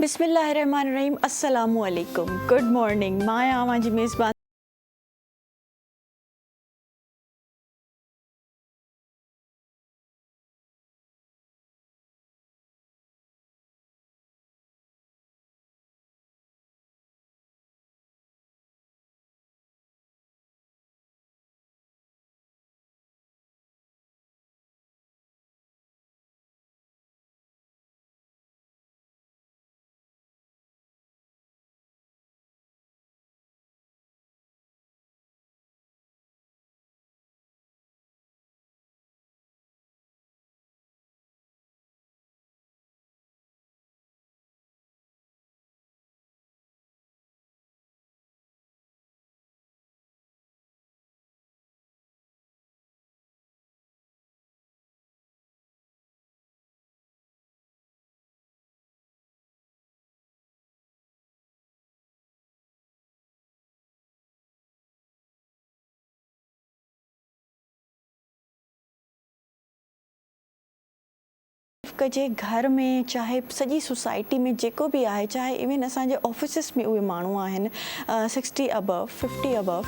बिस्मिल्लाहिर्रहमानिर्रहीम, अस्सलामुअलैकुम, good morning. मां आवां जी मेज़बान कजे घर में चाहे सॼी सोसाइटी में जेको बि आहे, चाहे इवन असांजे ऑफिसिस में उहे माण्हू आहिनि 60 अबव 50 अबव,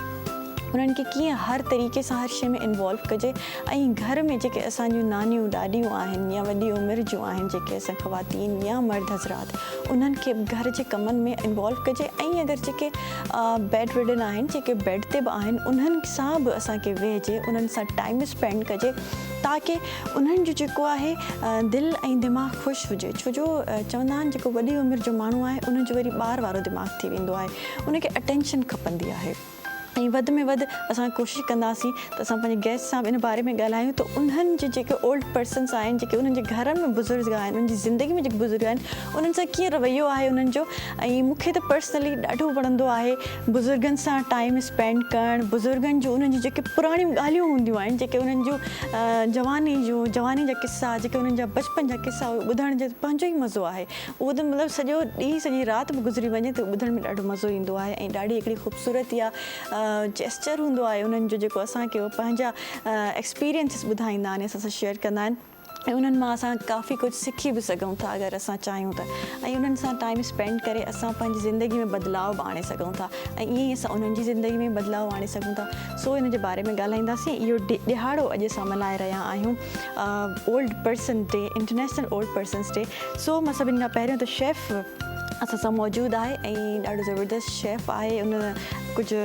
उन्हनि खे कीअं हर तरीक़े सां हर शइ में इन्वॉल्व कजे। ऐं घर में जेके असांजियूं नानियूं ॾाॾियूं आहिनि या वॾी उमिरि जूं आहिनि, जेके असां ख़वातीन या मर्द हज़रात, उन्हनि खे घर जे कमनि में इन्वॉल्व कजे। ऐं अगरि जेके बेड रिडन आहिनि, जेके बेड ते बि आहिनि, उन्हनि सां बि असांखे वेहिजे, उन्हनि सां टाइम स्पेंड कजे, ताकी उन्हनि जो जेको आहे दिलि ऐं दिमाग़ु ख़ुशि हुजे। छो जो चवंदा आहिनि जेको वॾी उमिरि जो माण्हू आहे, उनजो वरी ॿार वारो दिमाग़ु थी वेंदो आहे, उनखे अटेंशन खपंदी आहे। ऐं वधि में वधि असां कोशिशि कंदासीं त असां पंहिंजे गेस्ट सां इन बारे में ॻाल्हायूं त उन्हनि जे जेके ओल्ड पर्सन्स आहिनि, जेके उन्हनि जे घरनि में बुज़ुर्ग आहिनि, उन्हनि जी ज़िंदगी में जेके बुज़ुर्ग आहिनि, उन्हनि सां कीअं रवैयो आहे उन्हनि जो। ऐं मूंखे त पर्सनली ॾाढो वणंदो आहे बुज़ुर्गनि सां टाइम स्पेंड करणु, बुज़ुर्गनि जो उन्हनि जी जेके पुराणियूं ॻाल्हियूं हूंदियूं आहिनि, जेके उन्हनि जूं जवानी जा किस्सा, जेके उन्हनि जा बचपन जा किस्सा, ॿुधण जो पंहिंजो ई मज़ो आहे। उहो त मतिलबु सॼो ॾींहुं सॼी राति बि गुज़री वञे त ॿुधण में ॾाढो मज़ो ईंदो आहे। ऐं ॾाढी हिकिड़ी ख़ूबसूरत या जेस्चर हूंदो आहे उन्हनि जो, जेको असांखे उहो पंहिंजा एक्सपीरियंसिस ॿुधाईंदा आहिनि, असां सां शेयर कंदा आहिनि। ऐं उन्हनि मां असां काफ़ी कुझु सिखी बि सघूं था अगरि असां चाहियूं त। ऐं उन्हनि सां टाइम स्पेंड करे असां पंहिंजी ज़िंदगी में बदिलाव बि आणे सघूं था, ऐं ईअं ई असां उन्हनि जी ज़िंदगी में बदिलाव आणे सघूं था। सो इन जे बारे में ॻाल्हाईंदासीं। इहो ॾिहाड़ो अॼु असां मल्हाए रहिया आहियूं, old person day, international old persons day. So मां सभिनि खां पहिरियों त शेफ़ असां सां मौजूदु आहे, ऐं ॾाढो ज़बरदस्त शेफ़ आहे। उन कुझु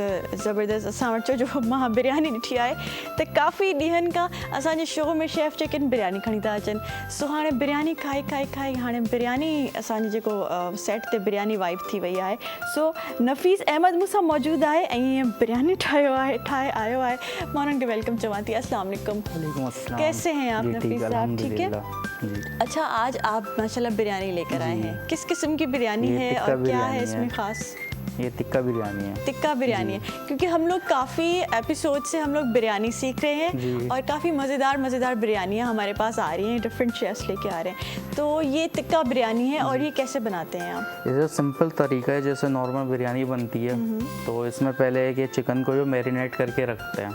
ज़बरदस्त असां वटि छो जो मां बिरयानी ॾिठी आहे त काफ़ी ॾींहंनि खां असांजे शो में शेफ़ जेके आहिनि बिरयानी खणी था अचनि। सो हाणे बिरयानी खाई हाणे बिरयानी असांजे जेको सेट ते बिरयानी वाइब थी वई आहे। सो नफ़ीस अहमद मूंसां मौजूदु आहे ऐं ईअं बिरयानी ठाहे आयो आहे। मां उन्हनि खे वेलकम चवां थी। अस्सलाम वालेकुम। कैसे हैं आप नफ़ीस साहब? ठीक है। अच्छा, आज आप माशाल्लाह बिरयानी लेकर आए हैं। किस किस्म की बिरयानी है और क्या है इसमें ख़ास? ये टिक्का बिरयानी है। टिक्का बिरयानी है, क्योंकि हम लोग काफ़ी एपिसोड से हम लोग बिरयानी सीख रहे हैं और काफ़ी मज़ेदार बिरयानियाँ हमारे पास आ रही हैं, डिफरेंट शेफ्स लेके आ रहे हैं। तो ये टिक्का बिरयानी है और ये कैसे बनाते हैं आप? ये सिंपल तरीका है, जैसे नॉर्मल बिरयानी बनती है। तो इसमें पहले एक ये चिकन को जो मैरिनेट करके रखते हैं,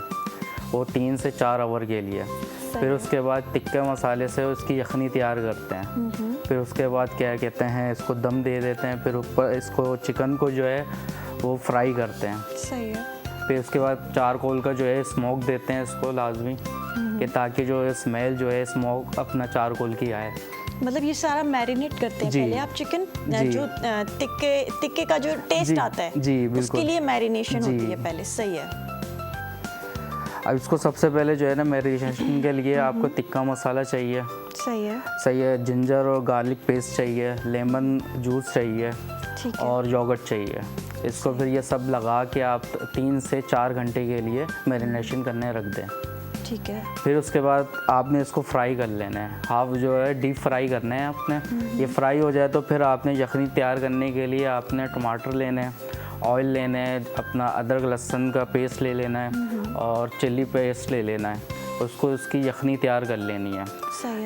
वो 3 से 4 आवर के लिए। फिर उसके बाद टिक्के मसाले से उसकी यखनी तैयार करते हैं। फिर उसके बाद क्या कहते हैं, इसको दम दे देते हैं। फिर ऊपर इसको चिकन को जो है वो फ्राई करते हैं। सही है। फिर उसके बाद चारकोल का जो है स्मोक देते हैं इसको लाजमी, कि ताकि जो है स्मेल जो है स्मोक अपना चारकोल की आए। मतलब ये सारा मैरिनेट करते हैं पहले आप चिकन, जो टिक्के का जो टेस्ट आता है जी, बिल्कुल, उसके लिए मैरिनेशन होती है पहले। सही है। अब इसको सबसे पहले जो है ना, मैरिनेशन के लिए आपको टिक्का मसाला चाहिए। सही है। जिंजर और गार्लिक पेस्ट चाहिए, लेमन जूस चाहिए और योगर्ट चाहिए। इसको फिर ये सब लगा के आप 3 से 4 घंटे के लिए मैरिनेशन करने रख दें। ठीक है। फिर उसके बाद आपने इसको फ्राई कर लेना है, हाफ जो है डीप फ्राई करना है आपने। ये फ्राई हो जाए तो फिर आपने यखनी तैयार करने के लिए आपने टमाटर लेने हैं, ऑयल लेना है, अपना अदरक लहसुन का पेस्ट ले लेना है और चिल्ली पेस्ट ले लेना है। उसको उसकी यखनी तैयार कर लेनी है।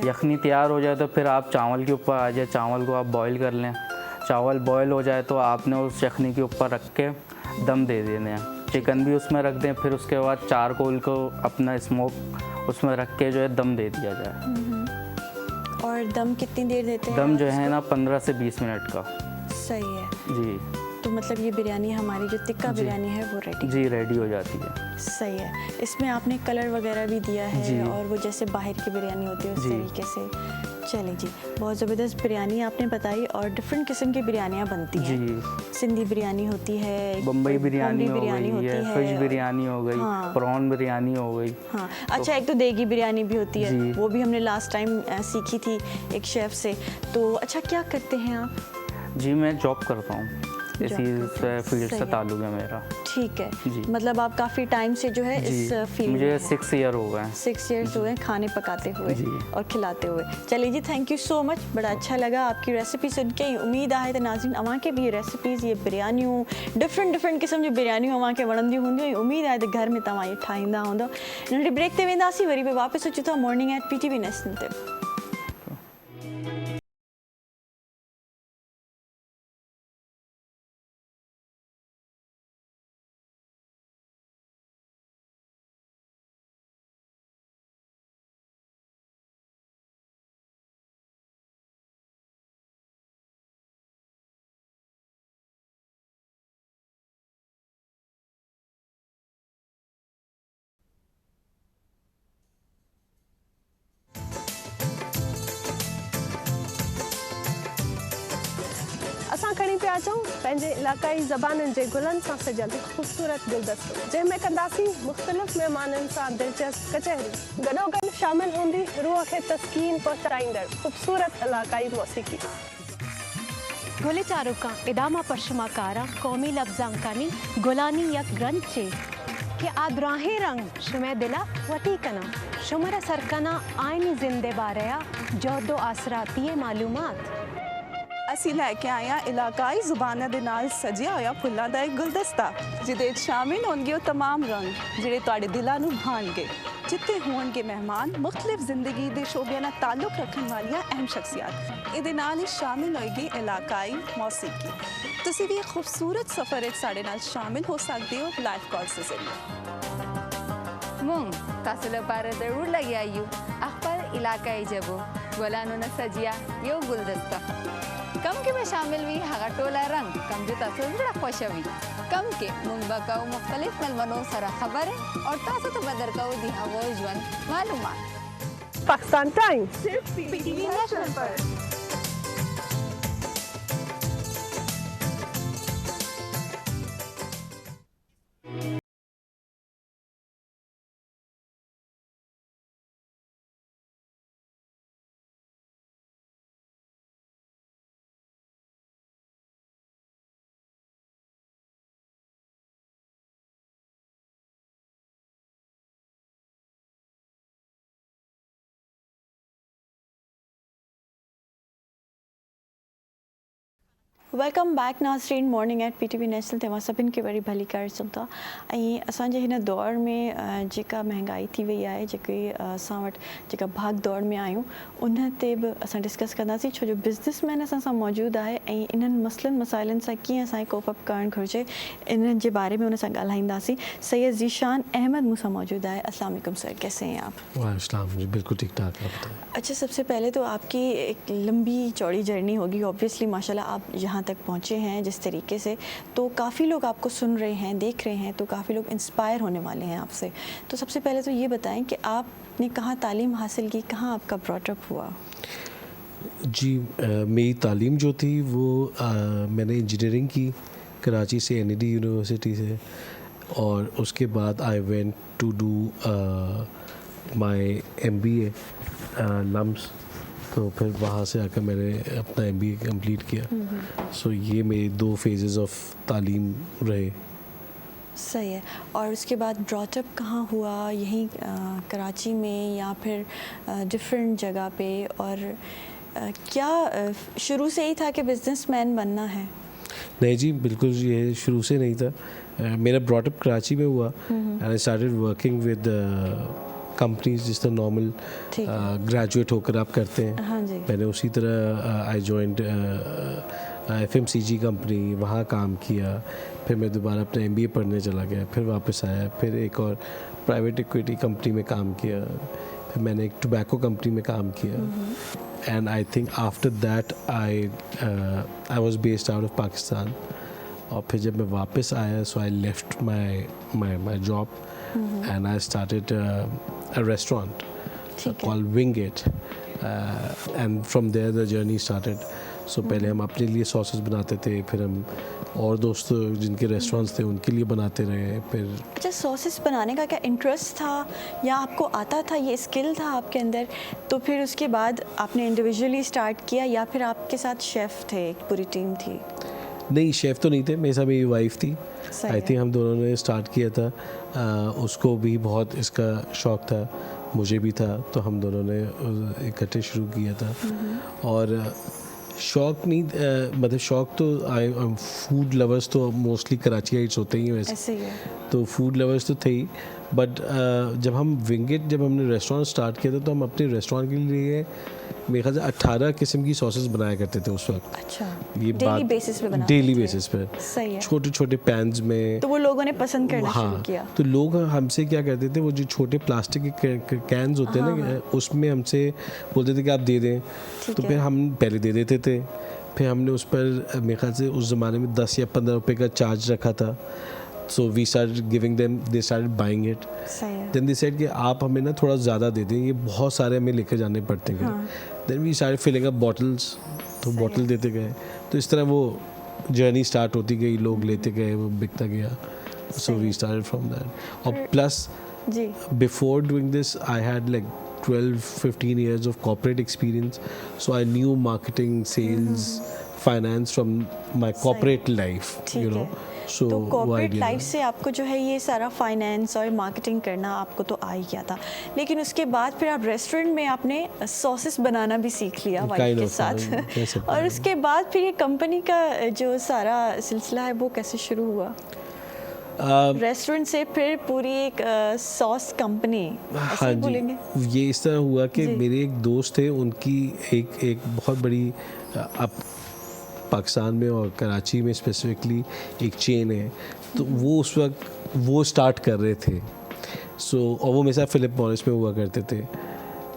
यखनी तैयार हो जाए तो फिर आप चावल के ऊपर आ जाए, चावल को आप बॉईल कर लें। चावल बॉईल हो जाए तो आपने उस यखनी के ऊपर रख के दम दे देने हैं। चिकन भी उसमें रख दें। फिर उसके बाद चारकोल को अपना स्मोक उसमें रख के जो है दम दे दिया जाए। और और दम कितनी देर देते हैं दम आप जो है इसको? ना 15 से 20 मिनट का। सही है। जी तो मतलब ये बिरयानी हमारी जो टिक्का बिरयानी है वो रेडी। जी रेडी हो जाती है। सही है। इसमें आपने कलर वगैरह भी दिया है जी। और वो जैसे बाहर की बिरयानी होती है उस जी। तरीके से। चलिए जी, बहुत ज़बरदस्त बिरयानी आपने बताई और डिफरेंट किस्म की बिरयानियाँ बनती हैं। जी सिंधी बिरयानी होती है, बम्बई बिरयानी हो बिरयानी गई होती है, है, फिश बिरयानी हो गई, हाँ। प्रॉन बिरयानी हो गई। हाँ अच्छा, एक तो देगी बिरयानी भी होती है, जी। वो भी हमने लास्ट टाइम सीखी थी एक शेफ़ से। तो अच्छा, क्या करते हैं आप? जी मैं जॉब करता हूँ, इसी करते हैं, फील्ड सही से है। ताल्लुक़ है मेरा। ठीक है। जी। मतलब आप काफ़ी टाइम से जो है इस जी फील्ड मुझे में हैं। 6 ईयर हो गए हैं। 6 इयर्स हुए खाने पकाते हुए जी। और खिलाते हुए। चलिए जी, थैंक यू सो मच, बड़ा अच्छा लगा आपकी रेसिपी सुन के। उम्मीद आहे त नाज़रीन अवां के भी ये रेसिपीज़, ये बिरयानियूं, डिफरेंट क़िस्म जी बिरयानियूं अवां खे वणंदियूं हूंदियूं। उम्मीद आहे त घर में तव्हां ये ठाहींदा हूंदव। नंढी ब्रेक ते वेंदासीं, वरी पे वापसि अचूं था मॉर्निंग एट PTV नेशनल ते। असां खणी पिया अचूं पंहिंजे इलाक़ाई ज़बानुनि जे गुलनि सां सजियल हिकु ख़ूबसूरत गुलदस्तो, जंहिंमें कंदासीं मुख़्तलिफ़ महिमाननि सां दिलचस्प कचहरी। गॾोगॾु शामिल हूंदी रूह खे तस्कीन पहुचाईंदड़ ख़ूबसूरत इलाक़ाई मौसीक़ी। गुले चारुका इदामा परशमाकारा कौमी लफ्जांकानी गुलानी यक ग्रंथे के आद्राहे रंग शुमे दिला वती कना शुमर सरकना आयनी जिंदे बारया जोदो आसराती मालूमात। ਅਸੀਂ ਲੈ ਕੇ ਆਏ ਹਾਂ ਇਲਾਕਾਈ ਜ਼ੁਬਾਨਾਂ ਦੇ ਨਾਲ ਸਜਿਆ ਹੋਇਆ ਫੁੱਲਾਂ ਦਾ ਇੱਕ ਗੁਲਦਸਤਾ, ਜਿਹਦੇ ਵਿੱਚ ਸ਼ਾਮਿਲ ਹੋਣਗੇ ਉਹ तमाम ਰੰਗ ਜਿਹੜੇ ਤੁਹਾਡੇ ਦਿਲਾਂ ਨੂੰ ਭਾਣਗੇ, ਜਿੱਥੇ ਹੋਣਗੇ ਮਹਿਮਾਨ ਮੁxtਲਿਫ ਜ਼ਿੰਦਗੀ ਦੇ ਸ਼ੋਬਿਆਂ ਨਾਲ ਤਾਲੁਕ ਰੱਖਣ ਵਾਲੀਆਂ ਅਹਿਮ ਸ਼ਖਸੀਅਤ। ਇਹਦੇ ਨਾਲ ਹੀ ਸ਼ਾਮਿਲ ਹੋਏਗੀ ਇਲਾਕਾਈ ਮੌਸੀਕੀ। ਤੁਸੀਂ ਵੀ ਇੱਕ ਖੂਬਸੂਰਤ ਸਫ਼ਰ ਵਿੱਚ ਸਾਡੇ ਨਾਲ ਸ਼ਾਮਿਲ ਹੋ ਸਕਦੇ ਹੋ ਲਾਈਵ कॉल से ज़रिए। मुंग तासुल पार जरूर लगी आयु अखबार इलाकाई जबो गोलानो न सजिया यो गुलदस्ता कम के में शामिल हुई हगा टोला रंग कम जो तासुल जरा खुशवी कम के मुंग बकाऊ मुख्तलिफ मेलमनों सरा खबर है और तासु तो बदर का दी हवा जवन मालूमात। पाकिस्तान टाइम्स सिर्फ PTV नेशनल पर। वेलकम बैक नाज़रीन मॉर्निंग एट PTV नेशनल ते सभिनि खे वरी भली करे सघूं था। ऐं असांजे हिन दौर में जेका महांगाई थी वई आहे, जेके असां वटि जेका भाग दौड़ में आहियूं, उन ते बि असां डिस्कस कंदासीं, छो जो बिज़नेसमैन असां सां मौजूदु आहे ऐं इन्हनि मसइलनि मसाइलनि सां कीअं असांखे कोप अप करणु घुरिजे, इन्हनि जे बारे में उन सां ॻाल्हाईंदासीं। सैयद ज़ीशान अहमद मूंसां मौजूदु आहे। अस्सलाम वालेकुम सर, कैसे हैं आप? वालेकुम जी, बिल्कुल ठीक ठाक है। अच्छा, सबसे पहले तो आपकी एक लंबी चौड़ी जर्नी होगी ऑब्वियसली, माशाल्लाह आप यहाँ तक पहुँचे हैं जिस तरीके से, तो काफ़ी लोग आपको सुन रहे हैं, देख रहे हैं, तो काफ़ी लोग इंस्पायर होने वाले हैं आपसे। तो सबसे पहले तो ये बताएं कि आपने कहाँ तालीम हासिल की, कहाँ आपका ब्रॉटअप हुआ? जी मेरी तालीम जो थी वो मैंने इंजीनियरिंग की कराची से, NED यूनिवर्सिटी से, और उसके बाद I went to do my MBA LUMS, तो फिर वहाँ से आकर मैंने अपना MBA कंप्लीट किया। सो ये मेरे 2 फेजेस ऑफ तालीम रहे। सही है। और उसके बाद ब्रॉटअप कहाँ हुआ, यहीं कराची में या फिर डिफरेंट जगह पे? और क्या शुरू से ही था कि बिजनेसमैन बनना है? नहीं जी, बिल्कुल ये शुरू से नहीं था। मेरा ब्रॉटअप कराची में हुआ and I started working with companies जिस तरह नॉर्मल ग्रेजुएट होकर आप करते हैं। हाँ जी। मैंने उसी तरह आई जॉइंड FMCG कंपनी, वहाँ काम किया। फिर मैं दोबारा अपना MBA पढ़ने चला गया, फिर वापस आया, फिर एक और प्राइवेट इक्विटी कंपनी में काम किया, फिर मैंने एक टोबैको कंपनी में काम किया। and I think after that I was based out of Pakistan. और फिर जब मैं वापस आया, so I left my job and I started a restaurant called Wing It, and from there the journey started. So पहले हम अपने लिए sauces बनाते थे, फिर हम और दोस्तों जिनके रेस्टोरेंट्स थे उनके लिए बनाते रहे। फिर अच्छा, सॉसेस बनाने का क्या इंटरेस्ट था या आपको आता था, ये स्किल था आपके अंदर, तो फिर उसके बाद आपने इंडिविजुअली स्टार्ट किया या फिर आपके साथ शेफ़ थे, एक पूरी टीम थी? नहीं, शेफ़ तो नहीं थे, मेरे साथ मेरी वाइफ थी। आई थिंक हम दोनों ने स्टार्ट किया था। उसको भी बहुत इसका शौक़ था, मुझे भी था, तो हम दोनों ने इकट्ठे शुरू किया था। और शौक़ नहीं, मतलब शौक़ तो फूड लवर्स तो मोस्टली कराचीइट्स होते ही हैं वैसे, ऐसे ही है। तो फूड लवर्स तो थे ही। बट जब हमने रेस्टोरेंट स्टार्ट किया था तो हम अपने रेस्टोरेंट के लिए मेरे ख्याल से 18 किस्म की सॉसेस बनाया करते थे उस वक्त। अच्छा, ये डेली बेसिस पे बनाते डेली थे? बेसिस पे, सही है। छोटे छोटे पैन्स में। तो वो लोगों ने पसंद करना शुरू किया। तो लोग हमसे क्या करते थे, वो जो छोटे प्लास्टिक के कैंस होते हैं ना, उसमें हमसे बोलते थे कि आप दे दें। तो फिर हम पहले दे देते थे, फिर हमने उस पर मेरे ख्याल से उस ज़माने में 10 या 15 रुपए का चार्ज रखा था। So we started giving them, they started buying it. सही है। Then they said कि आप हमें ना थोड़ा ज़्यादा दे दें, ये बहुत सारे हमें लेकर जाने पड़ते हैं। Then we started filling up bottles, तो बॉटल देते गए, तो इस तरह वो जर्नी स्टार्ट होती गई, लोग लेते गए, वो बिकता गया। So we started from that. और plus ji, before doing this I had like 12-15 years of corporate experience, so I knew marketing, sales, finance from my corporate life, ठीक you know. है। So तो वो कॉर्पोरेट idea लाइफ था। से आपको जो है ये सारा फाइनेंस और मार्केटिंग करना आपको तो आ ही गया था, लेकिन उसके बाद फिर आप रेस्टोरेंट में आपने सॉसेस बनाना भी सीख लिया वाइफ Kind के of, हाँ, कह साथ। सकते और हैं। उसके बाद फिर ये कंपनी का जो सारा सिलसिला है वो कैसे शुरू हुआ? रेस्टोरेंट से फिर पूरी एक सॉस कंपनी, ऐसे हाँ ही जी, बोलेंगे? ये इस तरह हुआ कि जी। मेरे एक दोस्त थे, उनकी एक बहुत बड़ी अब पाकिस्तान में और कराची में स्पेसिफिकली एक चेन है, तो वो उस वक्त वो स्टार्ट कर रहे थे। और वो मेरे साथ फिलिप मॉरिस में हुआ करते थे।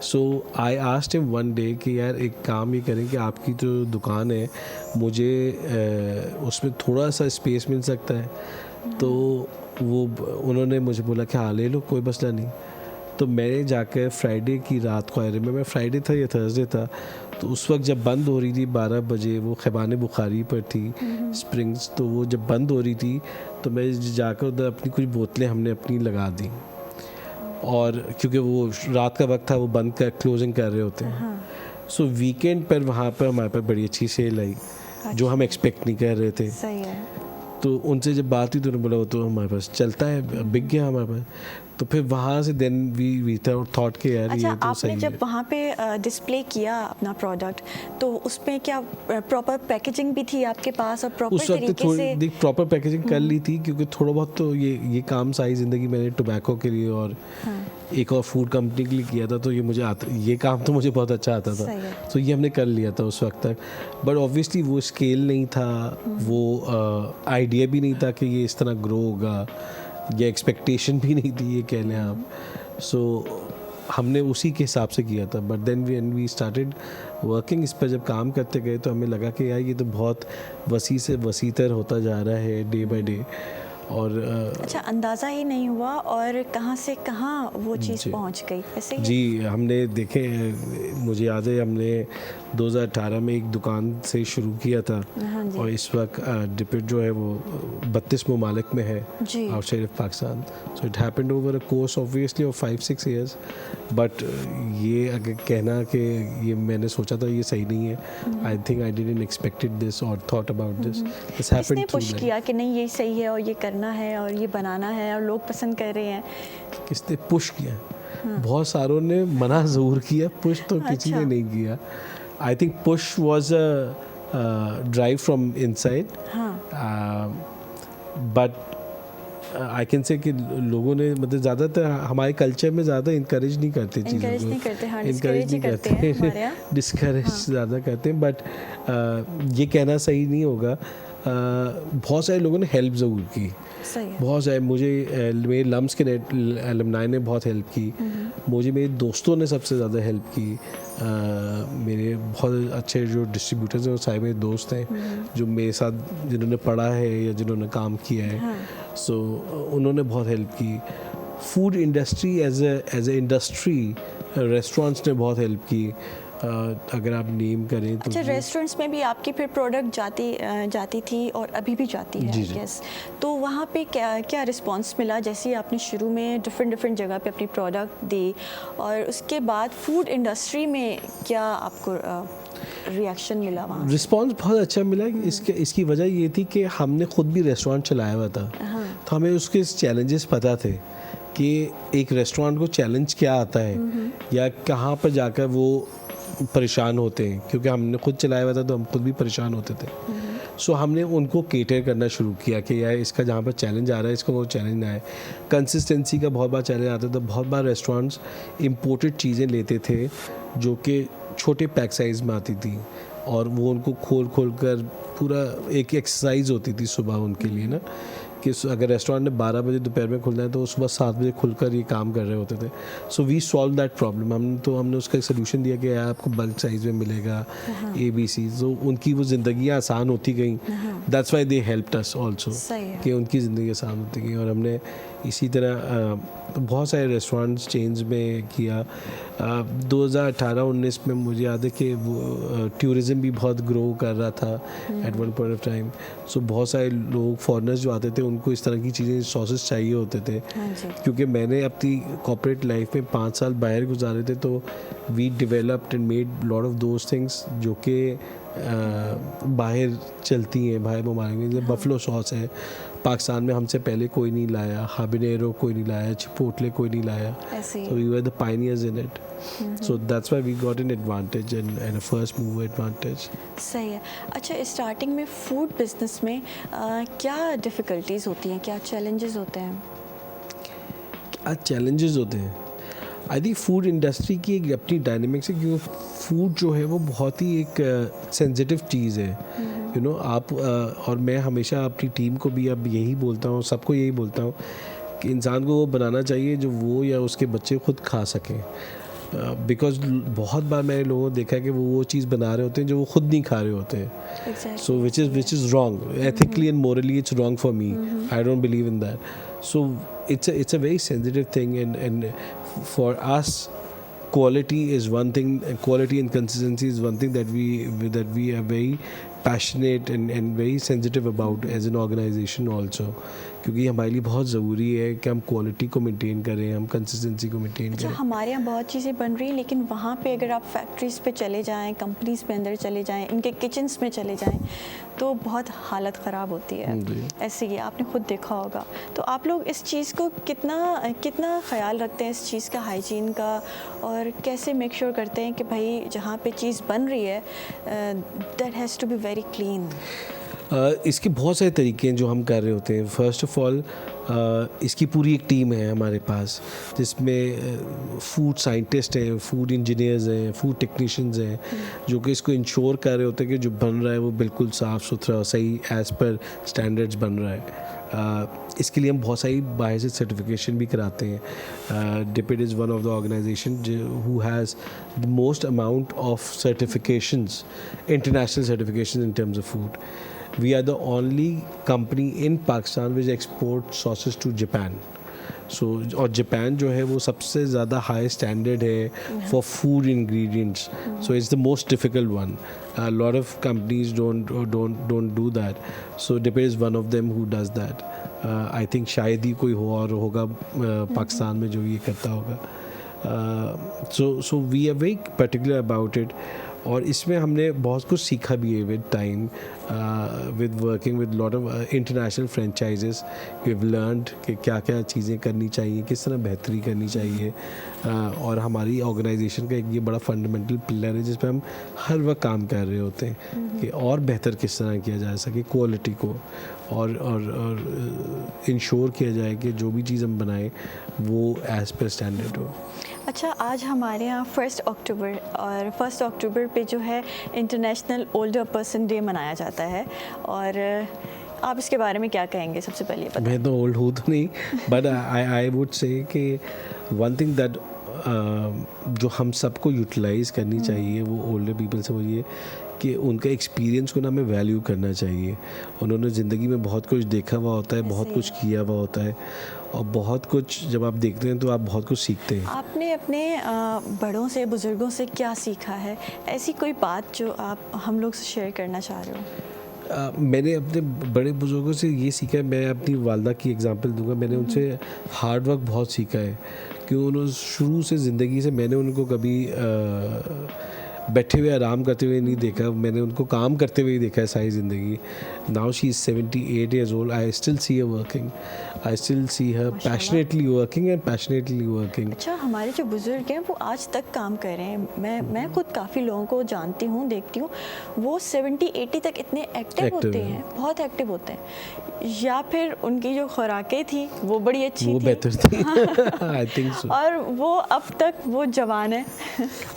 सो आई आस्क्ड हिम वन डे कि यार एक काम ये करें कि आपकी जो दुकान है मुझे उसमें थोड़ा सा स्पेस मिल सकता है। तो उन्होंने मुझे बोला कि हाँ ले लो, कोई मसला नहीं। तो मैंने जाकर फ्राइडे की रात को, आए मैं फ्राइडे था या थर्सडे था, तो उस वक्त जब बंद हो रही थी 12 बजे, वो खैबान बुखारी पर थी स्प्रिंग्स, तो वो जब बंद हो रही थी तो मैं जाकर उधर अपनी कुछ बोतलें हमने अपनी लगा दी, और क्योंकि वो रात का वक्त था, वो बंद कर क्लोजिंग कर रहे होते हैं। सो वीकेंड पर वहाँ पर हमारे पास बड़ी अच्छी सेल आई, जो हम एक्सपेक्ट नहीं कर रहे थे। सही है। तो उनसे जब बात हुई तो उन्होंने बोला वो तो हमारे पास चलता है, बिक गया हमारे पास। तो फिर वहाँ से देन वी थॉट के यार अच्छा, ये तो आपने सही जब है। वहाँ पे डिस्प्ले किया अपना प्रोडक्ट, तो उसमें क्या प्रॉपर पैकेजिंग भी थी आपके पास और प्रॉपर उस वक्त तरीके थोड़ी से? देख प्रॉपर पैकेजिंग कर ली थी, क्योंकि थोड़ा बहुत तो ये काम सारी ज़िंदगी मैंने टोबैको के लिए और एक और फूड कंपनी के लिए किया था, तो ये मुझे ये काम तो मुझे बहुत अच्छा आता था। सही है। तो ये हमने कर लिया था उस वक्त तक। बट ऑब्वियसली वो स्केल नहीं था, वो आइडिया भी नहीं था कि ये इस तरह ग्रो होगा, ये एक्सपेक्टेशन भी नहीं थी, ये कह लें आप। सो हमने उसी के हिसाब से किया था। But then we started working, इस पर जब काम करते गए तो हमें लगा कि यार ये तो बहुत वसी से वसीतर होता जा रहा है डे बाय डे। और अच्छा, अंदाज़ा ही नहीं हुआ और कहाँ से कहाँ वो चीज़ जी। पहुँच गई, ऐसे ही? जी, हमने देखे, मुझे याद है हमने 2018 में एक दुकान से शुरू किया था, हाँ जी। और इस वक्त डिपिट जो है वो 32 ममालिक में है जी। Outside of Pakistan. So it happened over a course obviously of 5-6 years। But ये अगर कहना कि ये मैंने सोचा था ये सही नहीं है, I think I didn't expected this और थॉट अबाउट दिस किसने हैपेंड थ्रू पुश किया कि नहीं ये सही है और ये करना है और ये बनाना है और लोग पसंद कर रहे हैं? किसने पुश किया? बहुत सारों ने मना ज़रूर किया, पुश तो किसी ने अच्छा। नहीं किया। I think push was a drive from inside, but I can say कि लोगों ने मतलब ज़्यादातर हमारे कल्चर में ज़्यादा इंकरेज नहीं करते चीज़ों को। Encourage नहीं करते, हाँ, Encourage discourage ही करते हैं हमारे यहाँ। डिस्करेज ज़्यादा करते हैं। बट ये कहना सही नहीं होगा बहुत सारे लोगों ने हेल्प ज़रूर की, सही है। बहुत सारे मुझे मेरे लम्स के एलमनाई ने बहुत हेल्प की, मुझे मेरे दोस्तों ने सबसे ज़्यादा हेल्प की, मेरे बहुत अच्छे जो डिस्ट्रीब्यूटर्स हैं वो सारे मेरे दोस्त हैं जो मेरे साथ जिन्होंने पढ़ा है या जिन्होंने काम किया है, सो उन्होंने बहुत हेल्प की। Food industry as a industry, restaurants ने बहुत हेल्प की, अगर आप नेम करें तो। अच्छा, रेस्टोरेंट्स में भी आपकी फिर प्रोडक्ट जाती थी और अभी भी जाती है, जी, आई जी। गेस। तो वहाँ पे क्या रिस्पांस मिला? जैसे आपने शुरू में डिफरेंट जगह पे अपनी प्रोडक्ट दी और उसके बाद फूड इंडस्ट्री में क्या आपको रिएक्शन मिला वहाँ? रिस्पांस बहुत अच्छा मिला। इसकी वजह ये थी कि हमने खुद भी रेस्टोरेंट चलाया हुआ था, तो हमें उसके चैलेंजेस पता थे कि एक रेस्टोरेंट को चैलेंज क्या आता है या कहाँ पर जाकर वो परेशान होते हैं, क्योंकि हमने खुद चलाया हुआ था तो हम खुद भी परेशान होते थे। सो हमने उनको केटर करना शुरू किया कि यार इसका जहाँ पर चैलेंज आ रहा है इसको वो चैलेंज ना आए। कंसिस्टेंसी का बहुत बार चैलेंज आता था, बहुत बार रेस्टोरेंट्स इम्पोर्टेड चीज़ें लेते थे जो कि छोटे पैक साइज़ में आती थी और वो उनको खोल कर पूरा एक एक्सरसाइज होती थी सुबह उनके लिए ना, कि अगर रेस्टोरेंट ने 12 बजे दोपहर में खुलना है तो सुबह 7 बजे खुलकर ये काम कर रहे होते थे। So we solve that problem. हमने उसका एक सोल्यूशन दिया कि यार आपको बल्क साइज़ में मिलेगा ABC, तो उनकी वो ज़िंदगियाँ आसान होती गई। That's why they helped us also, कि उनकी ज़िंदगी आसान होती गई। और हमने इसी तरह बहुत सारे रेस्टोरेंट्स चेंज में किया। 2018-19 में मुझे याद है कि वो टूरिज़म भी बहुत ग्रो कर रहा था at one point of time. So बहुत सारे लोग फॉरेनर्स जो आते थे उनको इस तरह की चीज़ें सॉसेस चाहिए होते थे, क्योंकि मैंने अपनी कॉर्पोरेट लाइफ में 5 साल बाहर गुजारे थे, तो we developed and made lot of those things जो कि बाहर चलती हैं, बाहर ममालिक में। जैसे बफलो सॉस है, पाकिस्तान में हमसे पहले कोई नहीं लाया, हाबिनेरो कोई नहीं लाया, चिपोटले कोई नहीं लाया, so we were the pioneers in it. So that's why we got an advantage and a first mover advantage. सही है। अच्छा, स्टार्टिंग में फूड बिजनेस में क्या डिफ़िकल्टीज़ होती हैं, क्या चैलेंजेस होते हैं? क्या चैलेंजेस होते हैं? आई थिंक फूड इंडस्ट्री की एक अपनी डायनेमिक्स है, क्योंकि फूड जो है वो बहुत ही एक सेंसिटिव चीज़ है, यू नो। आप और मैं हमेशा अपनी टीम को भी अब यही बोलता हूँ, सबको यही बोलता हूँ कि इंसान को वो बनाना चाहिए जो वो या उसके बच्चे खुद खा सकें। बिकॉज बहुत बार मैंने लोगों को देखा है कि वो चीज़ बना रहे होते हैं जो वो खुद नहीं खा रहे होते हैं। So which is wrong ethically and morally, it's wrong for me. I don't believe in that. So it's a very sensitive thing, and for us quality is one thing, quality and consistency is one thing that we are very passionate and very sensitive about as an organization also, क्योंकि हमारे लिए बहुत ज़रूरी है कि हम quality को maintain करें, हम consistency को मेंटेन अच्छा, करें। हमारे यहाँ बहुत चीज़ें बन रही हैं, लेकिन वहाँ पे अगर आप फैक्ट्रीज़ पे चले जाएं, कंपनीज़ में अंदर चले जाएं, इनके किचन्स में चले जाएं, तो बहुत हालत ख़राब होती है। ऐसे ही आपने खुद देखा होगा। तो आप लोग इस चीज़ को कितना ख़याल रखते हैं, इस चीज़ का, हाइजीन का, और कैसे मेक श्योर करते हैं कि भाई जहाँ पे चीज़ बन रही है that has to be very clean? इसके बहुत सारे तरीके हैं जो हम कर रहे होते हैं। फ़र्स्ट ऑफ ऑल इसकी पूरी एक टीम है हमारे पास, जिसमें फूड साइंटिस्ट हैं, फूड इंजीनियर्स हैं, फूड टेक्नीशियंस हैं, जो कि इसको इंश्योर कर रहे होते हैं कि जो बन रहा है वो बिल्कुल साफ़ सुथरा और सही एज़ पर स्टैंडर्ड्स बन रहा है। इसके लिए हम बहुत सारी बाहर से सर्टिफिकेशन भी कराते हैं। डिपिड is one of the organization who has the most amount of certifications, international certification in terms of food. We are the only company in Pakistan which exports sauces to Japan. So और Japan जो है वो सबसे ज़्यादा high standard है for food ingredients. So it's the most difficult one. A lot of companies don't do that. So Dipper is one of them who does that. I think शायद ही कोई और होगा पाकिस्तान में जो ये करता होगा। So we are very particular about it. और इसमें हमने बहुत कुछ सीखा भी है with time, with working with lot of international franchises. We have learned कि क्या क्या चीज़ें करनी चाहिए, किस तरह बेहतरी करनी चाहिए। और हमारी ऑर्गेनाइजेशन का एक ये बड़ा फंडामेंटल पिलर है जिस पर हम हर वक्त काम कर रहे होते हैं कि और बेहतर किस तरह किया जा सके क्वालिटी को, और इंश्योर किया जाए कि जो भी चीज़ हम बनाएं वो एज़ पर स्टैंडर्ड हो। अच्छा, आज हमारे यहाँ 1 अक्टूबर, और 1 अक्टूबर पे जो है इंटरनेशनल ओल्डर पर्सन डे मनाया जाता जाता है। और आप इसके बारे में क्या कहेंगे सबसे पहले बताएं। मैं तो ओल्ड हूँ तो नहीं, बट आई वुड से कि वन थिंग दैट जो हम सबको यूटिलाइज करनी चाहिए वो ओल्डर पीपल से, वो ये कि उनका एक्सपीरियंस को ना हमें वैल्यू करना चाहिए। उन्होंने ज़िंदगी में बहुत कुछ देखा हुआ होता है, बहुत कुछ किया हुआ होता है, और बहुत कुछ जब आप देखते हैं तो आप बहुत कुछ सीखते हैं। आपने अपने बड़ों से, बुज़ुर्गों से क्या सीखा है? ऐसी कोई बात जो आप हम लोग से शेयर करना चाह रहे हो? मैंने अपने बड़े बुजुर्गों से ये सीखा है, मैं अपनी वालदा की एग्जांपल दूंगा। मैंने उनसे हार्ड वर्क बहुत सीखा है, क्यों उन्होंने शुरू से ज़िंदगी से मैंने उनको कभी बैठे हुए आराम करते हुए नहीं देखा, मैंने उनको काम करते हुए ही देखा है सारी ज़िंदगी। Now she is 78 years old, I still see her working, I still see her passionately working and passionately working. अच्छा, हमारे जो बुज़ुर्ग हैं वो आज तक काम कर रहे हैं। मैं खुद काफ़ी लोगों को जानती हूँ, देखती हूँ, वो 70-80 तक इतने एक्टिव होते हैं, बहुत एक्टिव होते हैं। या फिर उनकी जो खुराकें थी वो बड़ी अच्छी वो थी, बेहतर थी आई थिंक सो, और वो अब तक वो जवान है।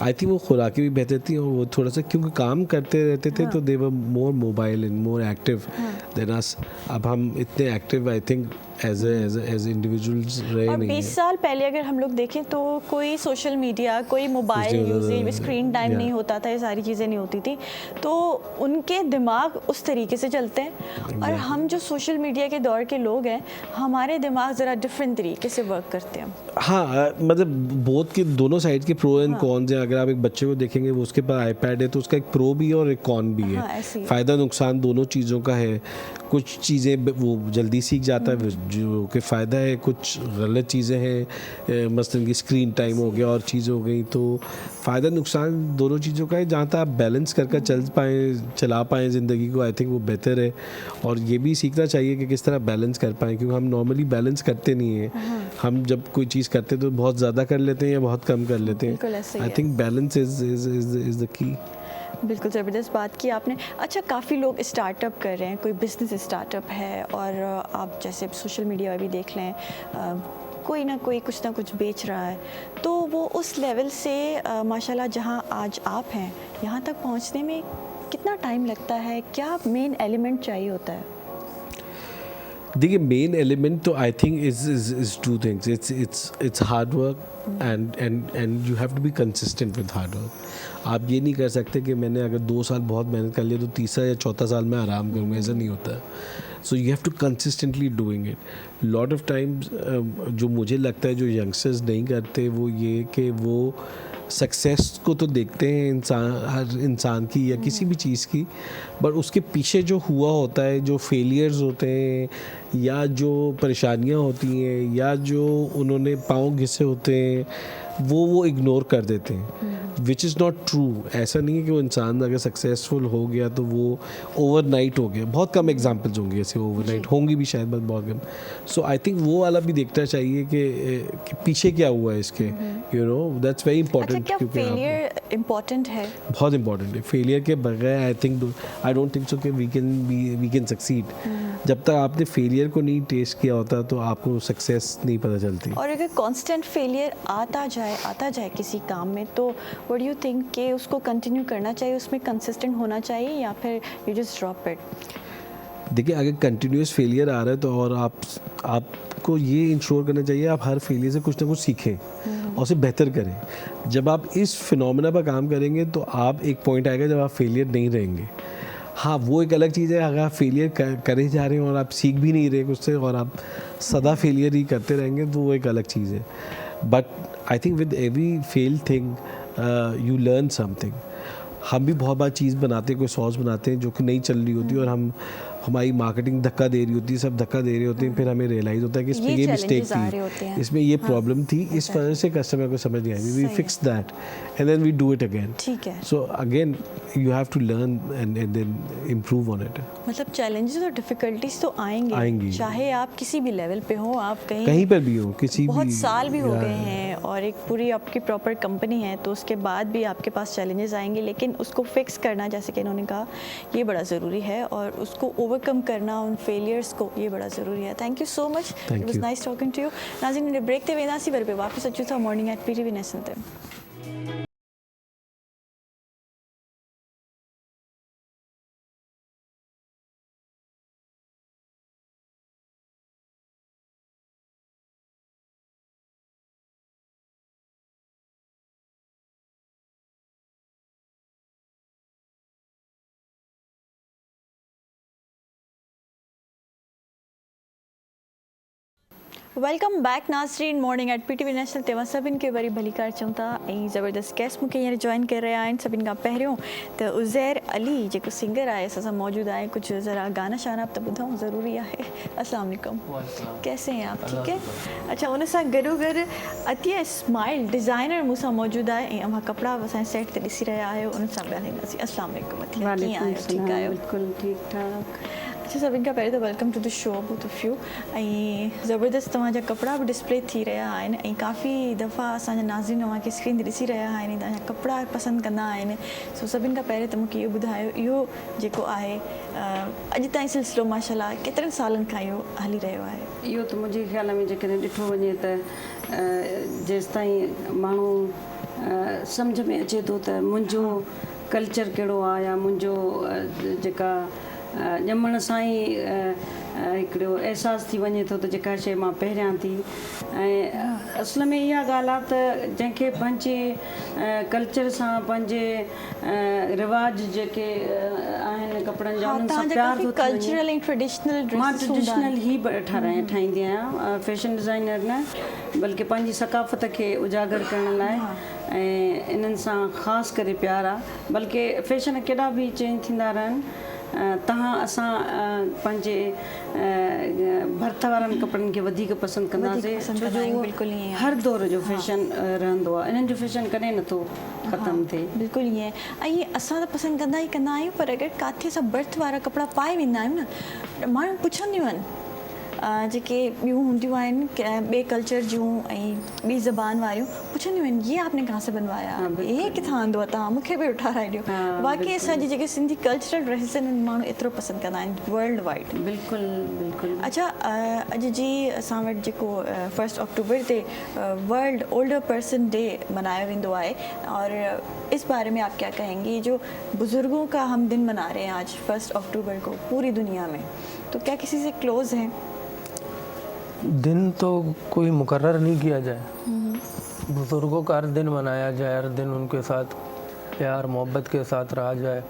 आई थिंक वो खुराकें भी बेहतर थी, और वो थोड़ा सा क्योंकि काम करते रहते थे तो they were more mobile and more active than us. अब हम इतने active I think as individuals रहे और नहीं 20 हैं। साल पहले अगर हम लोग देखें तो कोई सोशल मीडिया, कोई मोबाइल नहीं होता था, यूजेज, स्क्रीन टाइम yeah. नहीं होता था, ये सारी चीज़ें नहीं होती थी, तो उनके दिमाग उस तरीके से चलते हैं। और हम जो सोशल मीडिया के दौर के लोग हैं, हमारे दिमाग ज़रा डिफरेंट तरीके से वर्क करते हैं। हाँ, मतलब बोथ के दोनों साइड के प्रो एंड कॉन्स हैं। अगर आप एक बच्चे को देखेंगे, वो उसके पास आईपैड है तो उसका एक प्रो भी है और एक कॉन भी हाँ, ऐसे है। ही। फ़ायदा नुकसान दोनों चीज़ों का है। कुछ चीज़ें वो जल्दी सीख जाता है जो कि फ़ायदा है, कुछ गलत चीज़ें हैं, मसलन की स्क्रीन टाइम हो गया और चीज़ हो गई, तो फ़ायदा नुकसान दोनों चीज़ों का है। जहाँ तक आप बैलेंस करके चला पाएँ ज़िंदगी को, आई थिंक वो बेहतर है। और ये भी सीखना चाहिए कि किस तरह बैलेंस कर पाएँ, क्योंकि हम नॉर्मली बैलेंस करते नहीं हैं। हम जब कोई चीज़ करते हैं तो बहुत ज़्यादा कर लेते हैं या बहुत कम कर लेते बिल्कुल हैं। ऐसे ही आई है। Think balance is the key. बिल्कुल ज़बरदस्त बात की आपने। अच्छा, काफ़ी लोग स्टार्टअप कर रहे हैं, कोई बिज़नेस स्टार्टअप है, और आप जैसे सोशल मीडिया में भी देख लें, कोई ना कोई कुछ ना कुछ बेच रहा है, तो वो उस लेवल से माशाल्लाह जहां आज आप हैं, यहां तक पहुंचने में कितना टाइम लगता है? क्या मेन एलिमेंट चाहिए होता है? देखिए, मेन एलिमेंट तो I think is two things. It's hard work and you have to be consistent with hard work. आप ये नहीं कर सकते कि मैंने अगर 2 साल बहुत मेहनत कर लिया तो तीसरा या चौथा साल में आराम करूँगा, ऐसा नहीं होता। So you have to consistently doing it. Lot of times जो मुझे लगता है जो यंगस्टर्स नहीं करते वो ये कि वो सक्सेस को तो देखते हैं हर इंसान की या किसी भी चीज़ की, बट उसके पीछे जो हुआ होता है, जो फेलियर्स होते हैं या जो परेशानियां होती हैं या जो उन्होंने पाँव घिसे होते हैं, वो इग्नोर कर देते हैं, विच इज़ नॉट ट्रू। ऐसा नहीं है कि वो इंसान अगर सक्सेसफुल हो गया तो वो ओवरनाइट हो गया। बहुत कम एग्जांपल्स होंगे ऐसे, ओवरनाइट होंगी भी शायद, बस बहुत कम। सो आई थिंक वो वाला भी देखना चाहिए कि पीछे क्या हुआ है इसके, यू नो, दैट्स वेरी अच्छा, इंपॉर्टेंट। क्या फेलियर इम्पोर्टेंट है? बहुत इंपॉर्टेंट है। फेलियर के बगैर आई डोंट थिंक सो कि वी कैन सक्सीड। जब तक आपने फेलियर को नहीं टेस्ट किया होता तो आपको सक्सेस नहीं पता चलती। और अगर कांस्टेंट फेलियर आता जाए किसी काम में, तो व्हाट डू यू थिंक कि उसको कंटिन्यू करना चाहिए, उसमें कंसिस्टेंट होना चाहिए, या फिर यू जस्ट ड्रॉप इट? देखिए, अगर कंटिन्यूस फेलियर आ रहा है तो और आपको ये इंश्योर करना चाहिए आप हर फेलियर से कुछ ना कुछ सीखें और उसे बेहतर करें। जब आप इस फिनोमेना पर काम करेंगे तो आप एक पॉइंट आएगा जब आप फेलियर नहीं रहेंगे। हाँ, वो एक अलग चीज़ है अगर आप फेलियर करे जा रहे हैं और आप सीख भी नहीं रहे कुछ से और आप सदा फेलियर ही करते रहेंगे तो वो एक अलग चीज़ है। But I think with every fail thing you learn something. हम भी बहुत बार चीज़ बनाते हैं, कोई सॉस बनाते हैं जो कि नहीं चल रही होती और हमारी मार्केटिंग धक्का दे रही होती है, सब धक्का दे रहे होते हैं, फिर हमें रियलाइज़ होता है कि इसमें ये मिस्टेक थी, इसमें ये प्रॉब्लम थी, इस वजह से कस्टमर को समझ नहीं आई, we fix that and then we do it again. ठीक है। So again you have to learn and then improve on it. मतलब चैलेंजेस और डिफिकल्टीज तो आएंगे, चाहे आप किसी भी लेवल पे हो, आप कहीं पर भी हो, किसी बहुत भी साल भी हो गए हैं और एक पूरी आपकी प्रॉपर कंपनी है, तो उसके बाद भी आपके पास चैलेंजेस आएंगे, लेकिन उसको फिक्स करना, जैसे कि इन्होंने कहा, ये बड़ा ज़रूरी है, और उसको ओवरकम करना, उन फेलियर्स को, ये बड़ा ज़रूरी है। Thank you so much, it was nice talking to you. नाज़रीन, ब्रेक ते वेंदासीं पर पे वापस अचूं था मॉर्निंग एट PTV नेशन ते। वेलकम बैक नाज़रीन मॉर्निंग एट PTV नेशनल तव्हां सभिनि खे वरी भली कार चऊं था ऐं ज़बरदस्त गेस्ट मूंखे हींअर जॉइन करे रहिया आहिनि सभिनि खां पहिरियों त उज़ैर अली जेको सिंगर आहे असां सां मौजूदु आहे कुझु ज़रा गाना शाना त ॿुधूं ज़रूरी आहे। अस्सलाम वालेकुम, कैसे हैं आप? ठीक है। अच्छा, उन सां गॾोगॾु अतिया स्माइल डिज़ाइनर मूंसां मौजूदु आहे ऐं अव्हां कपिड़ा असांजे सेट ते ॾिसी रहिया आहियो, उन सां ॻाल्हाईंदासीं। अस्सलाम वालेकुम अतिया, कीअं आहियो? ठीकु आहियो? बिल्कुलु ठीकु ठाक। अच्छा, सभिनि खां पहिरियों त welcome to the show both of you. ऐं ज़बरदस्त तव्हांजा कपिड़ा बि डिस्प्ले थी रहिया आहिनि ऐं काफ़ी दफ़ा असांजा नाज़रीन तव्हांखे स्क्रीन ते ॾिसी रहिया आहिनि, तव्हांजा कपिड़ा पसंदि कंदा आहिनि। सो सभिनि खां पहिरियों त मूंखे इहो ॿुधायो, इहो जेको आहे अॼु ताईं सिलसिलो माशाल्लाह केतिरनि सालनि खां इहो हली रहियो आहे? इहो त मुंहिंजे ख़्याल में जेकॾहिं ॾिठो वञे त जेसि ताईं माण्हू सम्झ में अचे थो त मुंहिंजो कल्चर कहिड़ो आहे या मुंहिंजो जेका ॼमण सां ई हिकिड़ो अहसासु थी वञे थो त जेका शइ मां पहिरियां थी। ऐं असल में इहा ॻाल्हि आहे त जंहिंखे पंहिंजे कल्चर सां पंहिंजे रिवाज जेके आहिनि कपिड़नि जा उन्हनि सां प्यार थो थी वञे। मां ट्रेडिशनल ई ठाहींदी आहियां, फैशन डिज़ाइनर न बल्कि पंहिंजी सकाफ़त खे उजागर करण लाइ। ऐं इन्हनि सां ख़ासि करे प्यार आहे, बल्कि फैशन केॾा बि चेंज थींदा रहनि तव्हां असां पंहिंजे भर्त वारनि कपिड़नि खे वधीक पसंदि कंदासीं छो जो हर दौर जो फैशन रहंदो आहे, इन्हनि जो फैशन कॾहिं नथो ख़तमु थिए। बिल्कुलु ईअं। ऐं असां त पसंदि कंदा ई कंदा आहियूं, पर अगरि किथे असां बर्थ वारा कपिड़ा पाए वेंदा आहियूं न, माण्हू पुछंदियूं आहिनि जेके ॿियूं हूंदियूं आहिनि ॿिए कल्चर जूं ऐं ॿी ज़बान वारियूं, पुछंदियूं आहिनि ये आपने कहाँ से बनवाया, ये किथां आंदो आहे, तव्हां मूंखे बि ठाराए ॾियो। बाक़ी असांजी जेके सिंधी कल्चरल ड्रेसिस आहिनि माण्हू एतिरो पसंदि कंदा आहिनि वर्ल्ड वाइड। बिल्कुलु बिल्कुलु। अच्छा, अॼु जी असां वटि जेको 1 अक्टूबर ते वर्ल्ड ओल्डर पर्सन डे मनाया वेंदो आहे, और इस बारे में आप क्या कहेंगे? जो बुज़ुर्गों का हम दिन मना रहे हैं आज 1 अक्टूबर को पूरी दुनिया में, तो क्या किसी से क्लोज़ हैं? दिन तो कोई मुकर्रर नहीं किया जाए, बुज़ुर्गों का हर दिन मनाया जाए, हर दिन उनके साथ प्यार मोहब्बत के साथ रहा जाए,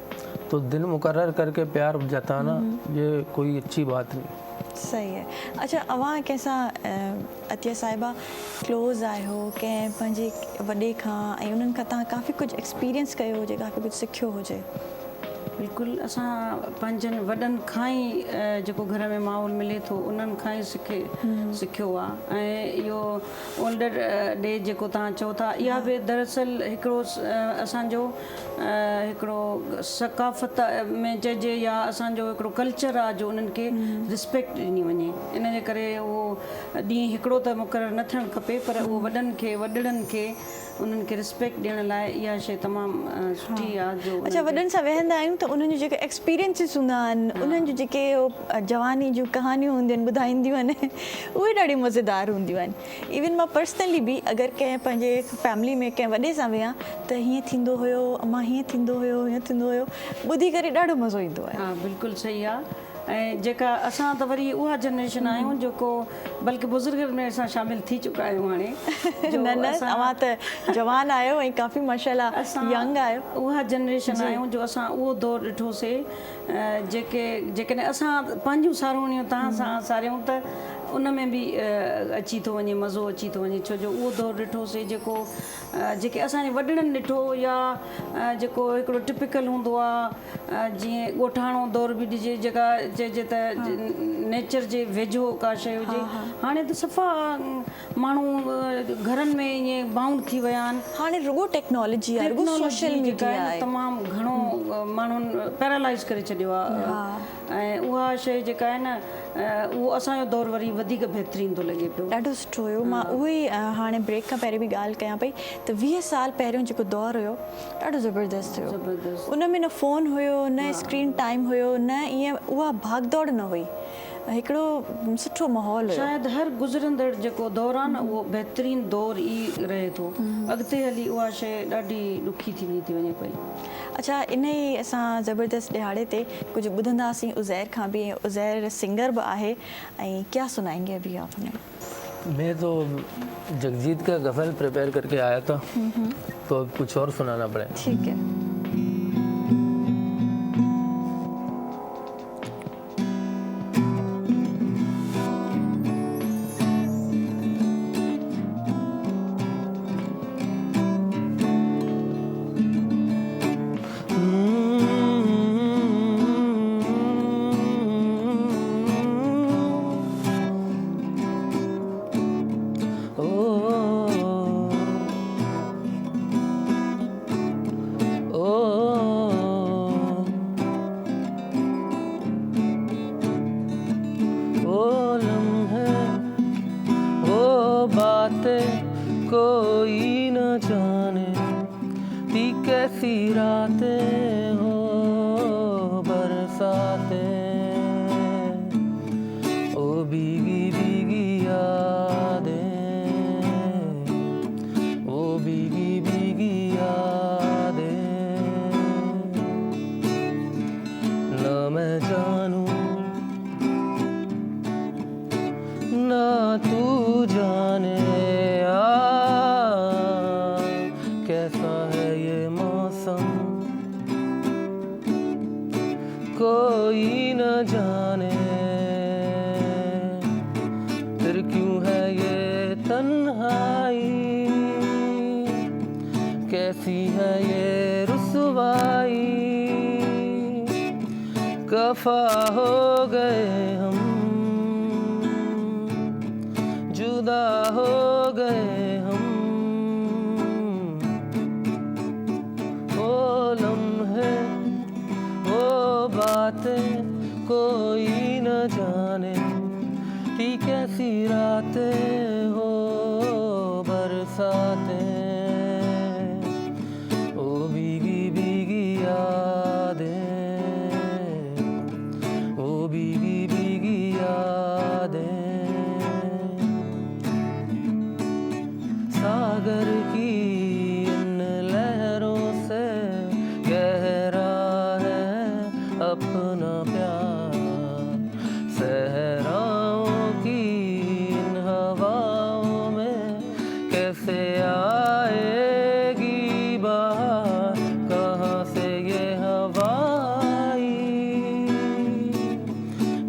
तो दिन मुकर्रर करके प्यार जताना ये कोई अच्छी बात नहीं। सही है। अच्छा, अवां कैसा अतिया साहिबा क्लोज़ आहियो कंहिं पंहिंजे वॾे खां ऐं उन्हनि खां तव्हां काफ़ी कुझु एक्सपीरियंस कयो हुजे, काफ़ी कुझु सिखियो हुजे? बिल्कुलु, असां पंहिंजनि वॾनि खां ई जेको घर में माहौल मिले थो उन्हनि खां ई सिखियो आहे। ऐं इहो ओल्डर डे जेको तव्हां चओ था, इहा बि दरअसल हिकिड़ो असांजो हिकिड़ो सकाफ़त में चइजे या असांजो हिकिड़ो कल्चर आहे जो उन्हनि खे रिस्पेक्ट ॾिनी वञे। इन जे करे उहो ॾींहुं हिकिड़ो त मुक़ररु न थियणु खपे, पर उहो वॾनि खे वॾड़नि खे उन्हनि खे रिस्पेक्ट ॾियण लाइ इहा शइ तमामु सुठी आहे। जो अच्छा, वॾनि सां वेहंदा आहियूं त उन्हनि जूं जेके एक्सपीरियंसिस हूंदा आहिनि, उन्हनि जूं जेके जवानी जूं कहानियूं हूंदियूं आहिनि ॿुधाईंदियूं आहिनि, उहे ॾाढियूं मज़ेदार हूंदियूं आहिनि। इवन मां पर्सनली बि अगरि कंहिं पंहिंजे फैमिली में कंहिं वॾे सां वेहा त हीअं थींदो हुयो, अम्मा हीअं थींदो हुयो, हीअं थींदो हुयो, ॿुधी करे ॾाढो मज़ो ईंदो आहे। हा, बिल्कुलु सही आहे। ऐं जेका असां त वरी उहा जनरेशन आहियूं जेको बल्कि बुज़ुर्गनि में असां शामिलु थी चुका आहियूं हाणे। न न, तव्हां त जवान आहियो ऐं काफ़ी माशाल्लाह यंग आहियो। उहा जनरेशन आहियूं जो असां उहो दौरु ॾिठोसीं जेकॾहिं असां पंहिंजूं सारोणियूं तव्हां सां सारियूं त उन में बि अची थो वञे, मज़ो अची थो वञे, छो जो उहो दौरु ॾिठोसीं जेके असांजे वॾड़नि ॾिठो या जेको हिकिड़ो टिपिकल हूंदो आहे, जीअं ॻोठाणो दौरु बि ॾिजे, जेका चइजे त नेचर जे वेझो का शइ हुजे। हाणे त सफ़ा माण्हू घरनि में ईअं बाउंड थी विया आहिनि। हाणे रुगो टेक्नोलॉजी आहे, रुगो सोशल मीडिया आहे, तमामु घणो माण्हुनि पैरालाइज़ करे छॾियो आहे। ऐं उहा शइ जेका आहे न, उहो असांजो दौरु वरी वधीक बहितरीनु थो लॻे पियो। ॾाढो सुठो हुयो। मां उहो ई हाणे ब्रेक खां पहिरीं बि ॻाल्हि कयां पई त 20 साल पहिरियों जेको दौरु हुयो ॾाढो ज़बरदस्त हुयो। उन में न फ़ोन हुयो, न स्क्रीन टाइम हुयो, न ईअं उहा भागदौड़ न हुई, हिकिड़ो सुठो माहौल हुयो। शायदि हर गुज़रंदड़ जेको दौरु आहे न उहो बहितरीनु दौरु ई रहे थो। अॻिते हली उहा शइ ॾाढी ॾुखी थींदी थी वञे पई। अच्छा, इन ई असां ज़बरदस्त ॾिहाड़े ते कुझु ॿुधंदासीं उज़ैर खां बि। उज़ैर सिंगर बि आहे ऐं क्या सुनाएंगे अभी आप हमें? मैं तो जगजीत का गज़ल प्रिपेयर करके आया था, तो कुछ और सुनाना पड़े। ठीक है। बातें कोई न जाने, थी कैसी रातें हो बरसातें, ओ भीगी भीगी यादें, ओ भीगी भीगी यादें। न मैं जानूं ना तू जाने कैसा है ये मौसम, कोई न जाने फिर क्यों है ये तन्हाई, कैसी है ये रुसवाई, कफा हो गए हम, जुदा हो गए हम, वो लम्हे वो बातें कोई न जाने, थी कैसी रातें हो बरसातें, ओ भीगी भीगी यादें, ओ भीगी भीगी यादें। सागर की इन लहरों से गहरा है अपना प्यार, सहराओं की इन हवाओं में कैसे आएगी बाहर, कहाँ से ये हवा आई,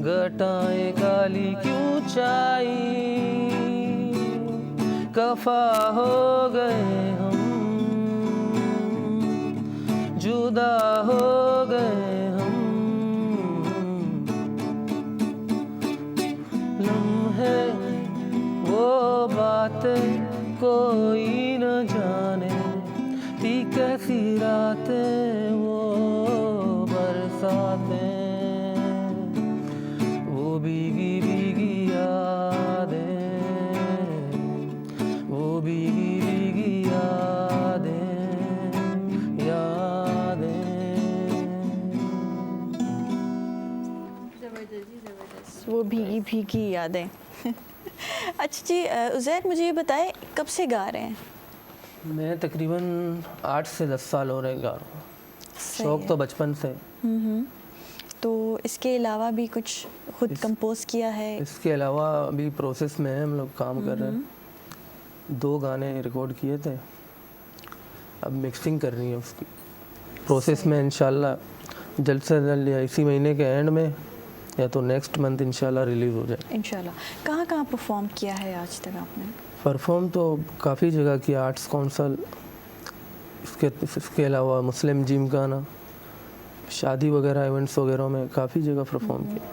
घटाएं काली क्यों छाई, कफा हो गए हम, जुदा हो गए हम, लम्हे वो बातें कोई न जाने, थी कैसी रातें वो बरसातें, वो भीगी भीगी यादें, वो भीगी भीगी यादें, यादें। वो भीगी भीगी यादें। अच्छा जी, उज़ैर मुझे ये बताएं कब से गा रहे हैं? मैं तकरीबन 8 से 10 साल हो रहे गा रहा हूँ, शौक़ तो बचपन से। तो इसके अलावा भी कुछ खुद कंपोज किया है? इसके अलावा अभी प्रोसेस में है, हम लोग काम कर रहे हैं। 2 गाने रिकॉर्ड किए थे, अब मिक्सिंग करनी है उसकी प्रोसेस में। इंशाल्लाह जल्द से जल्द या इसी महीने के एंड में या तो नेक्स्ट मंथ इंशाल्लाह रिलीज़ हो जाए। इंशाल्लाह। कहाँ कहाँ परफॉर्म किया है आज तक आपने? परफॉर्म तो काफ़ी जगह किया, आर्ट्स काउंसिल, इसके अलावा मुस्लिम जिम गाना, शादी वगैरह इवेंट्स वगैरह में काफ़ी जगह परफॉर्म किया।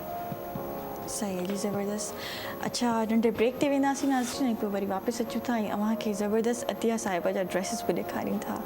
सही है जी, ज़बरदस्त। अच्छा, नंढे ब्रेक ते वेंदासीं नाज़रीन, पोइ वरी वापसि अचूं था ऐं अव्हांखे ज़बरदस्त अतिया साहिब जा ड्रेसिस बि ॾेखारीनि था।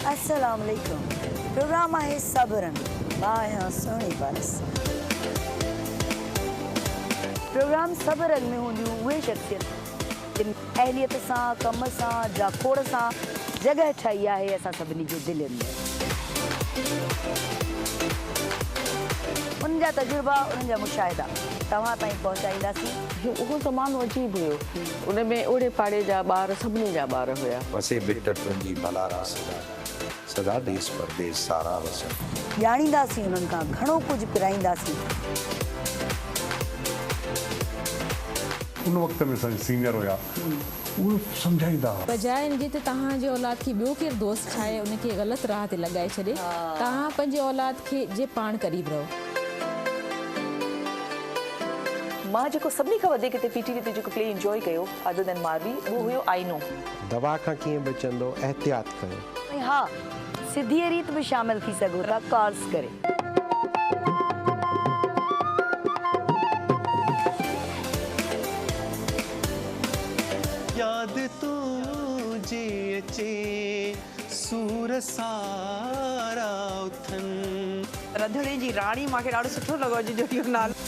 अस्सलाम वालेकुम। प्रोग्राम आहे सबरन, मां आहियां सुहिणी पारस। प्रोग्राम सबरन में हूंदियूं उहे शख्सियत जिन अहलियत सां, कम सां, जाखोड़ सां जॻह ठाही आहे असां सभिनी जे दिलनि में। उन्हनि जा तजुर्बा, उन्हनि जा मुशाहिदा तव्हां ताईं पहुचाईंदासीं। उहो ज़मानो अजीब हुयो, उन में ओड़े पाड़े जा ॿार सभिनी जा ॿार हुया। वसे बिट तुंहिंजी भलारा सदा देश परदेश सारा वसन। ॼाणींदासीं उन्हनि खां घणो कुझु पिराईंदासीं। उन वक़्त में सीनियर हुया, उहे सम्झाईंदा हुआ। बजाए इनजे त तव्हांजे औलाद खे ॿियो केरु दोस्त ठाहे उनखे ग़लति राह ते लॻाए छॾे, तव्हां पंहिंजे औलाद खे जे पाण क़रीब रहो। मां जेको सभिनी खां वधीक हिते PTV ते जेको प्ले इंजॉय कयो अदर देन मारवी उहो हुयो आईनो। दवा खां कीअं बचंदो, एहतियात कयो। ऐं हा सिधी रीत में शामिल थी सघो था कार्स करे। याद तुझे अचे सूर सारा उथन। रंधिणे जी राणी मूंखे ॾाढो सुठो लॻो अॼु जो इहो नालो।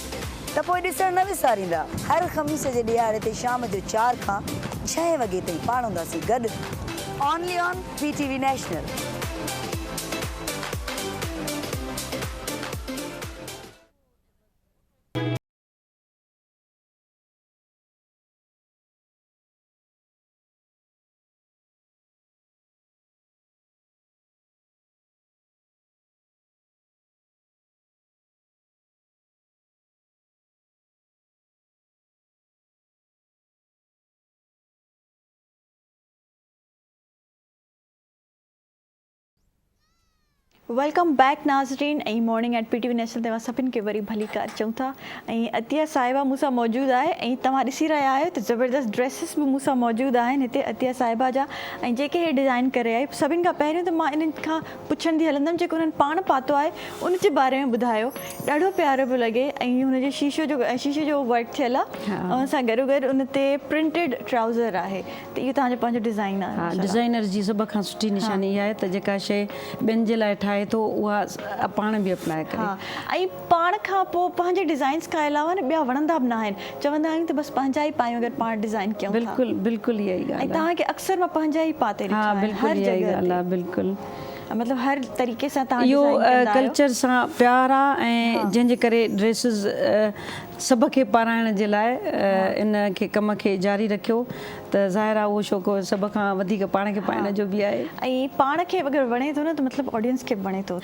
त पोइ ॾिसण न विसारींदा हर ख़मीस जे ॾियारे ते शाम जो 4 खां 6 वॻे ताईं पाण हूंदासीं गॾु only on PTV national. Welcome back नाज़रीन ऐं मॉर्निंग एट PTV नेशनल तव्हां सभिनि खे वरी भली कार चऊं था। ऐं अतिया साहिबा मूंसां मौजूदु आहे ऐं तव्हां ॾिसी रहिया आहियो त ज़बरदस्त ड्रेसिस बि मूंसां मौजूदु आहिनि हिते अतिया साहिबा जा ऐं जेके हे डिज़ाइन करे आहे। सभिनि खां पहिरियों त मां इन्हनि खां पुछंदी हलंदमि जेको उन्हनि पाण पातो आहे उन जे बारे में ॿुधायो। ॾाढो प्यारो पियो लॻे ऐं हुनजे शीशे जो वर्क थियल आहे ऐं हुन सां गॾो गॾु उन ते प्रिंटेड ट्राउज़र आहे त इहो तव्हांजो पंहिंजो डिज़ाइन आहे। हा डिज़ाइनर जी सभ खां सुठी निशानी इहा आहे त जेका शइ ॿियनि जे लाइ ठाहे थो उहा पाण बि अपनाए करे। हा ऐं पाण खां पोइ पंहिंजे डिज़ाइन्स खां अलावा न ॿिया वणंदा बि न आहिनि। चवंदा आहियूं त बसि पंहिंजा ई पायूं अगरि पाण डिज़ाइन कयूं। बिल्कुलु बिल्कुलु इहा ई ॻाल्हि आहे। ऐं तव्हांखे अक्सर मां पंहिंजा ई पाते हा बिल्कुलु इहा ई ॻाल्हि आहे। बिल्कुलु मतिलबु हर तरीक़े सां तव्हां इहो कल्चर सां प्यार आहे ऐं जंहिंजे करे ड्रेसिस सभ खे पाराइण जे लाइ इन खे कम खे जारी रखियो त ज़ाहिर आहे उहो शौक़ु सभ खां वधीक पाण खे पाइण जो बि आहे। ऐं पाण खे अगरि वणे थो न त मतिलबु ऑडियंस खे बि वणे थो,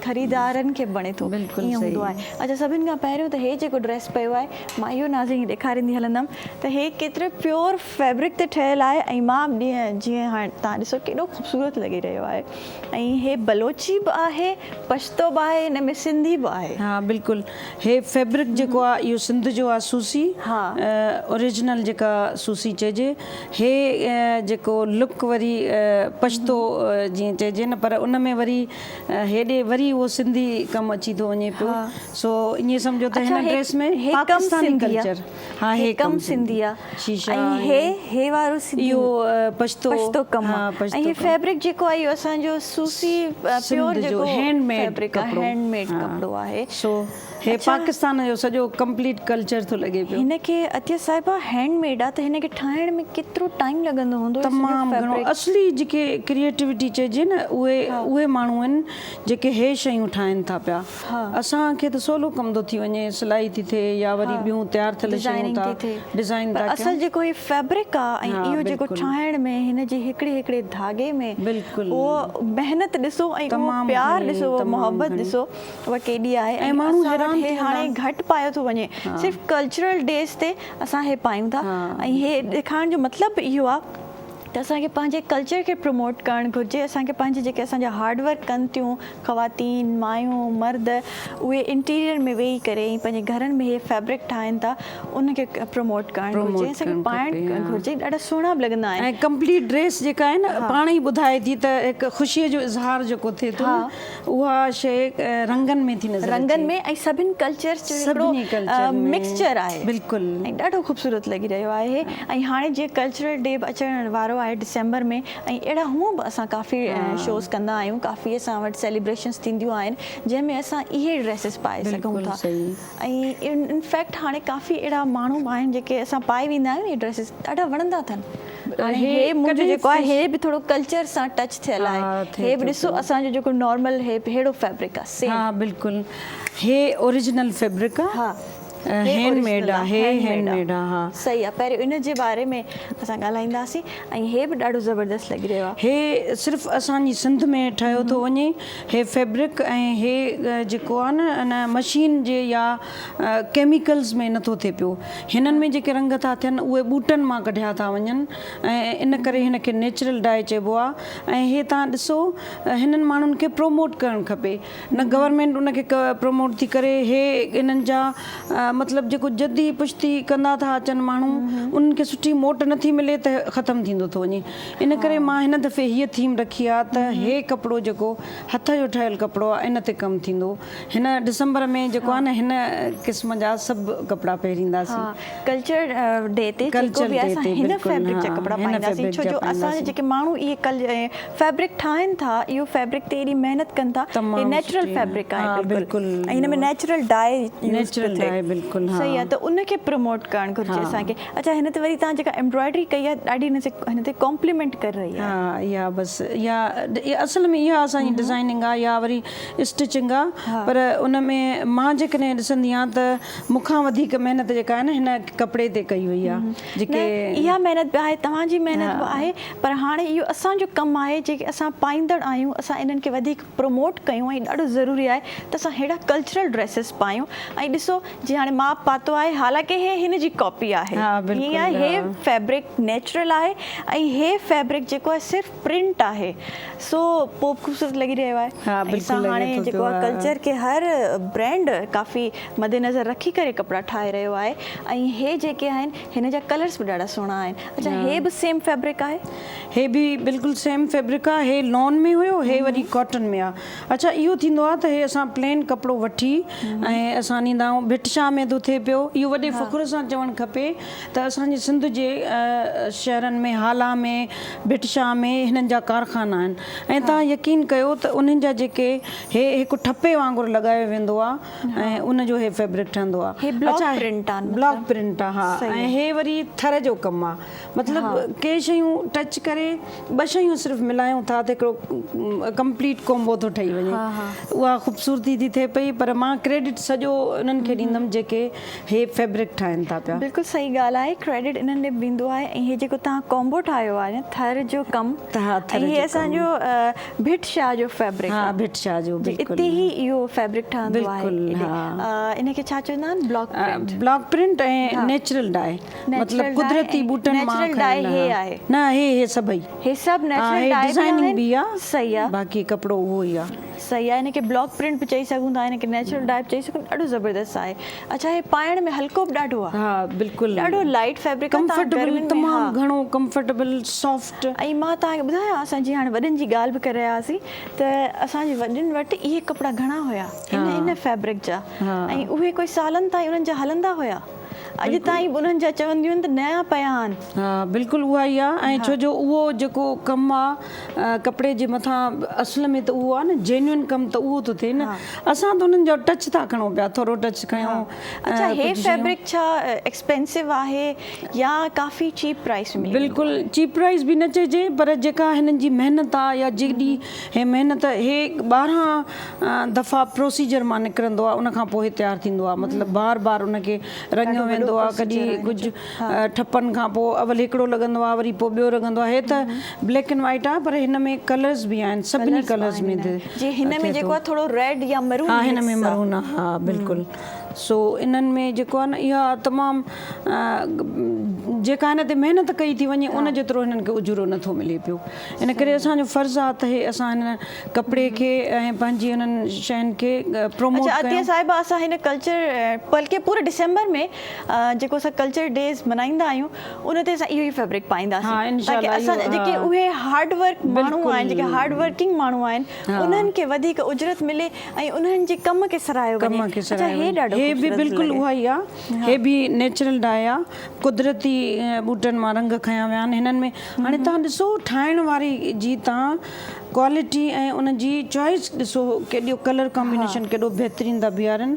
ख़रीदारनि खे बि वणे थो। बिल्कुलु ईअं हूंदो आहे। अच्छा सभिनि खां पहिरियों त हे जेको ड्रेस पियो आहे मां इहो नाज़रीन ॾेखारींदी हलंदमि त हे केतिरे प्योर फैब्रिक ते ठहियलु आहे ऐं मां जीअं हाणे तव्हां ॾिसो केॾो ख़ूबसूरत लॻी रहियो आहे। ऐं हे बलोची बि आहे, पश्तो बि आहे, हिन में सिंधी बि आहे। हा बिल्कुलु हे फैब्रिक जेको आहे इहो सिंध जो आहे सूसी। हा ओरिजिनल जेका सूसी चइजे। हे जेको लुक वरी पश्तो जीअं चइजे न पर उन में वरी हेॾे वरी उहो सिंधी कमु अची थो वञे पियो। सो ईअं सम्झो त हिन ड्रेस में पाकिस्तानी कल्चर। हा हे कमु सिंधी आहे। शीशा ऐं हे वारो इहो पश्तो कमु आहे। ऐं हे फैब्रिक जेको आहे इहो असांजो सूसी प्योर जेको हैंडमेड कपिड़ो आहे। सो हे पाकिस्तान जो सॼो कंप्लीट कल्चर थो लॻे पियो। हिनखे अतिया साहिबा हैंडमेड आहे त हिनखे ठाहिण में केतिरो टाइम लॻंदो हूंदो? तमामु घणो। असली जेके क्रिएटिविटी चइजे न उहे माण्हू आहिनि जेके हे शयूं ठाहिनि था पिया। असांखे त सवलो कमु थो थी वञे, सिलाई थी थिए या वरी ॿियूं तयारु थियल शयूं था डिज़ाइन था। असल जेको हे फैब्रिक आहे ऐं इहो जेको ठाहिण में हिन जे हिकिड़े धागे में बिल्कुलु उहो महिनत ॾिसो ऐं उहो प्यार ॾिसो, उहा मोहबत ॾिसो उहा केॾी आहे। ऐं माण्हू हे हाणे घटि पायो थो वञे। सिर्फ़ु कल्चरल डेज़ ते असां हे पायूं था ऐं हे ॾेखारण जो मतिलबु इहो आहे त असांखे पंहिंजे कल्चर खे प्रमोट करणु घुरिजे। असांखे पंहिंजे जेके असांजा हार्डवर्क कनि थियूं ख़वातीन, मायूं, मर्द, उहे इंटीरियर में वेही करे ऐं पंहिंजे घरनि में हे फैब्रिक ठाहिनि था उनखे प्रमोट करणु घुरिजे। असांखे पाइणु घुरिजे। ॾाढा सुहिणा बि लॻंदा आहिनि। ऐं कंप्लीट ड्रेस जेका आहे न पाण ई ॿुधाए थी त हिकु ख़ुशीअ जो इज़हार जेको थिए थो उहा शइ रंगनि में थी नज़र रंगनि में ऐं सभिनि कल्चर जो मिक्सचर आहे। बिल्कुलु ऐं ॾाढो ख़ूबसूरत लॻी रहियो आहे। ऐं हाणे जीअं कल्चरल डे अचण वारो आहे डिसेंबर में ऐं अहिड़ा हूअं बि असां काफ़ी शोज़ कंदा आहियूं। काफ़ी असां वटि सेलिब्रेशन्स थींदियूं आहिनि जंहिंमें असां इहे ड्रेसिस पाए सघूं था। ऐं इनफैक्ट हाणे काफ़ी अहिड़ा माण्हू आहिनि जेके असां पाए वेंदा आहियूं इहे ड्रेसिस ॾाढा वणंदा अथनि। हे मुंहिंजो जेको आहे हे बि थोरो कल्चर सां टच थियल आहे। हे बि ॾिसो असांजो जेको नॉर्मल हेड़ो फैब्रिक आहे। हा बिल्कुलु हे ओरिजिनल फैब्रिक आहे। हा हैंडमेड आहे। हैंडमेड आहे। हा सही आहे। पहिरियों इन जे बारे में असां ॻाल्हाईंदासीं। ऐं हे बि ॾाढो ज़बरदस्त लॻी रहियो आहे। हे सिर्फ़ु असांजी सिंध में ठहियो थो वञे हे फैब्रिक। ऐं हे जेको आहे न इन मशीन जे या केमिकल्स में नथो थिए पियो। हिननि में जेके रंग था थियनि उहे ॿूटनि मां कढिया था वञनि ऐं इन करे हिनखे नेचुरल डाई चइबो आहे। ऐं हे तव्हां ॾिसो हिननि माण्हुनि खे प्रोमोट करणु खपे। न गवर्नमेंट उनखे प्रमोट थी करे। हे इन्हनि जा मतिलबु जेको जदी पुश्ती कंदा था अचनि माण्हू उन्हनि खे सुठी मोट नथी मिले त ख़तमु थींदो थो वञे। इन करे मां हिन दफ़े हीअ थीम रखी आहे त हे कपिड़ो जेको हथ जो ठहियलु कपिड़ो आहे इन ते कमु थींदो। हिन डिसंबर में जेको आहे न हिन क़िस्म जा सभु कपिड़ा पहिरींदासीं। कल्चर डे ते जेको बि असां हिन फैब्रिक जा कपिड़ा पाईंदासीं, छो जो असांजे जेके माण्हू इहे फैब्रिक ठाहिनि था, इहो फैब्रिक ते एॾी महिनत कनि था, हे नेचुरल फैब्रिक आहे बिल्कुलु, ऐं हिन में नेचुरल डाई नेचुरल डाई बिल्कुलु सही आहे, त उनखे प्रमोट करणु घुरिजे असांखे। अच्छा, हिन ते वरी तव्हां जेका एम्ब्रॉयडरी कई आहे ॾाढी हिन ते कॉम्प्लीमेंट करे रही आहे। हा, इहा बसि इहा असल में इहा असांजी डिज़ाइनिंग आहे या वरी स्टिचिंग आहे, पर उन में मां जेकॾहिं ॾिसंदी आहियां त मूंखां वधीक महिनत जेका आहे न हिन कपिड़े ते कई वई आहे। जेके इहा महिनत बि आहे, तव्हांजी महिनत बि आहे, पर हाणे इहो असांजो कमु आहे जेके असां पाईंदड़ आहियूं, असां इन्हनि खे वधीक प्रमोट कयूं, ऐं ॾाढो ज़रूरी आहे त असां अहिड़ा कल्चरल ड्रेसिस पायूं। ऐं ॾिसो जीअं हाणे मां पातो आहे, हालांकि हे हिन जी कॉपी आहे, हीअं आहे, हे फैब्रिक नेचुरल आहे, ऐं हे फैब्रिक जेको आहे सिर्फ़ु प्रिंट आहे, सो पोइ ख़ूबसूरत लॻी रहियो आहे। असां हाणे जेको आहे कल्चर खे हर ब्रांड काफ़ी मद्देनज़र रखी करे कपिड़ा ठाहे रहियो आहे, ऐं हे जेके आहिनि हिन जा कलर्स बि ॾाढा सुहिणा आहिनि। अच्छा, हे बि सेम फैब्रिक आहे? हे बि बिल्कुलु सेम फैब्रिक आहे। हे लॉन में हुयो, हे वरी कॉटन में आहे। अच्छा, इहो थींदो आहे त हे असां प्लेन कपिड़ो वठी ऐं असां ॾींदा आहियूं। भिटशाह में थो थिए पियो, इहो वॾे फ़ख़ुर सां चवणु खपे त असांजे सिंध जे शहरनि में, हाला में, भिटशाह में हिननि जा कारखाना आहिनि, ऐं तव्हां यकीन कयो त उन्हनि जा जेके हे हिकु ठपे वांगुरु लॻायो वेंदो आहे ऐं उनजो हे फैब्रिक ठहंदो आहे। ब्लॉक प्रिंट आहे, ब्लॉक प्रिंट आहे, हा। ऐं हे वरी थर जो कमु आहे, मतिलबु के शयूं टच करे ॿ शयूं सिर्फ़ु मिलायूं था त हिकिड़ो कंप्लीट कॉम्बो थो ठही वञे। उहा ख़ूबसूरती थी थिए पई, पर मां क्रेडिट सॼो उन्हनि खे ॾींदमि जेके हे फैब्रिक ठाहिनि था पिया। बिल्कुलु सही ॻाल्हि आहे, क्रेडिट इन्हनि ॾे वेंदो आहे। ऐं हे जेको तव्हां कॉम्बो ठाहियो आहे न, थर जो कमु, हे असांजो भिटशाह जो फैब्रिक आहे। भिटशाह जो हिते ई इहो फैब्रिक ठहंदो आहे। इनखे छा चवंदा आहिनि? Block print. ब्लॉक प्रिंट ऐं नेचुरल डाई, मतिलबु कुदरती बूटनि मां। नेचुरल डाई हे आहे न, हे सभई, हे सभु नेचुरल डाई डिज़ाइनिंग बि आहे। सही आहे, बाक़ी कपिड़ो उहो ई आहे। सही आहे, इनखे ब्लॉक प्रिंट बि चई सघूं था, इनखे नेचुरल डाई बि चई सघूं, ॾाढो ज़बरदस्त आहे। अच्छा, हे पाइण में हल्को बि ॾाढो आहे। हा, बिल्कुलु ॾाढो लाइट फैब्रिक, कंफर्टेबल, तमामु घणो कंफर्टेबल, सॉफ्ट। ऐं मां तव्हांखे ॿुधायां, असां जीअं हाणे वॾनि जी ॻाल्हि बि करे रहियासीं, त असांजे वॾनि वटि इहे कपिड़ा घणा हुया हिन फैब्रिक जा, ऐं उहे कोई सालनि ताईं उन्हनि जा हलंदा हुया। अॼु ताईं उन्हनि जा चवंदियूं आहिनि त नया पिया आहिनि। हा, बिल्कुलु उहा ई आहे। ऐं छो जो उहो जेको कमु आहे कपिड़े जे मथां, असल में त उहो आहे न जेन्युइन कमु, त उहो थो थिए न। असां त उन्हनि जो टच था खणूं पिया, थोरो टच कयूं। अच्छा, हे फैब्रिक छा एक्सपेंसिव आहे या काफ़ी चीप प्राइस में? बिल्कुलु चीप प्राइस बि न चइजे, पर जेका हिननि जी महिनत आहे या जेॾी हे महिनत, हे 12 दफ़ा प्रोसीजर मां निकिरंदो आहे, उनखां पोइ तयारु थींदो आहे। मतिलबु बार बार उनखे रंगियो वेंदो आहे, कॾहिं कुझु ठपनि खां पोइ अवल हिकिड़ो लॻंदो आहे, वरी पोइ ॿियो लॻंदो आहे। हे त ब्लैक एंड वाइट आहे, पर हिन में कलर्स बि आहिनि, सभिनी कलर्स में। जी, हिन में जेको आहे थोरो रेड या मरून, हा, हिन में मरून आहे, हा बिल्कुलु। सो इन्हनि में जेको आहे न, इहा तमामु जेका हिन ते महिनत कई थी वञे, उन जेतिरो हिननि खे उजरो नथो मिले पियो। इन करे असांजो फ़र्ज़ु आहे त हे असां हिन कपिड़े खे ऐं पंहिंजी हिननि शयुनि खे प्रमोट कयूं। अतिया साहिबा, असां हिन कल्चर, बल्कि पूरे डिसंबर में जेको असां कल्चर डेज़ मल्हाईंदा आहियूं, उन ते असां इहो ई फैब्रिक पाईंदासीं, ताकी असां जेके उहे हार्ड वर्क माण्हू आहिनि, जेके हार्ड वर्किंग माण्हू आहिनि, उन्हनि खे वधीक उजरत मिले ऐं उन्हनि जे कम खे सराहियो वञे। अच्छा, हे ॾाढो हे बि बिल्कुलु उहा ई आहे। हे बि नेचुरल डाई आहे, कुदरती बूटनि मां रंग खया विया आहिनि हिननि में। हाणे तव्हां ॾिसो, ठाहिण वारी जी तव्हां क्वालिटी ऐं उनजी चॉइस ॾिसो, केॾो कलर कॉम्बिनेशन केॾो बहितरीनु था बीहारनि,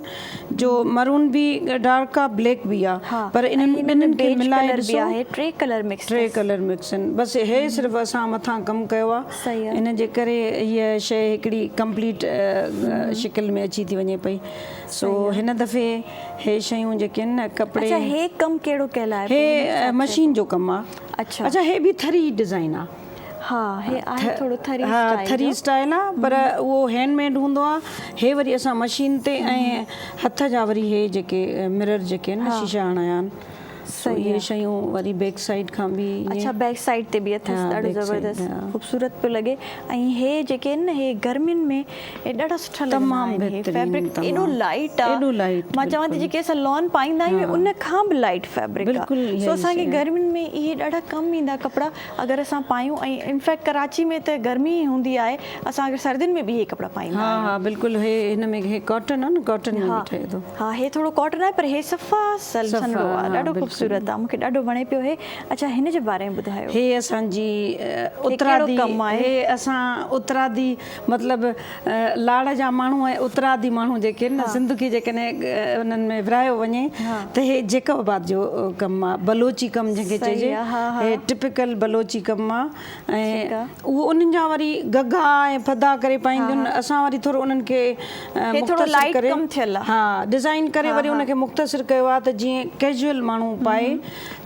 जो मरून बि डार्क आहे, ब्लैक बि आहे, पर इन्हनि ॿिन्हिनि खे मिलाए ॾिसो, 3 कलर मिक्स आहिनि। बसि हे सिर्फ़ु असां मथां कमु कयो आहे, इन जे करे हीअ शइ हिकिड़ी कंप्लीट शिकिल में अची थी वञे पई। सो हिन दफ़े हे शयूं जेके आहिनि न कपिड़े। हे कमु कहिड़ो कहलाए? हे मशीन जो कमु आहे। अच्छा, हे बि थरी डिज़ाइन आहे। हा, हे आहे थोरो थरी हा, थरी स्टाइल आहे, पर उहो हैंडमेड हूंदो आहे। हे वरी असां मशीन ते ऐं हथ जा वरी हे जेके मिरर जेके आहिनि, शीशा हणाया आहिनि। सो इहे शयूं वरी बैक साइड खां बि अच्छा बैक साइड ते बि अथसि ॾाढो back side, ज़बरदस्त ख़ूबसूरत पियो लॻे ऐं हे जेके आहिनि न हे गर्मियुनि में हे ॾाढा सुठा लॻंदा आहिनि हे फैब्रिक एॾो लाइट आहे एॾो लाइट मां चवां थी जेके असां लॉन पाईंदा आहियूं उन खां बि लाइट फैब्रिक आहे सो असांखे गर्मियुनि में इहे ॾाढा कमु ईंदा कपिड़ा अगरि असां पायूं ऐं इनफैक्ट कराची में त गर्मी हूंदी आहे असां अगरि सर्दियुनि में बि इहे कपिड़ा पाईंदा आहियूं हा बिल्कुलु हे हिन में हे कॉटन आहे न कॉटन में बि ठहे थो हा हे थोरो कॉटन आहे पर हे सफ़ा सनरो आहे ॾाढो ख़ूबसूरत आहे मूंखे ॾाढो वणे पियो हे अच्छा हिन जे बारे में ॿुधायो हे असांजी उतरादी हे असां उतरादी मतिलबु लाड़ जा माण्हू ऐं उतरादी माण्हू जेके आहिनि न सिंध खे जेकॾहिं उन्हनि में विरायो वञे त हे जेकोबाद जो कमु आहे बलोची कमु जंहिंखे चइजे हे टिपिकल बलोची कमु आहे ऐं उहो उन्हनि जा वरी गगा ऐं फदा करे पाईंदियूं आहिनि असां वरी थोरो उन्हनि खे हा डिज़ाइन करे वरी उनखे मुख़्तसिर कयो आहे त जीअं कैजुअल माण्हू पाए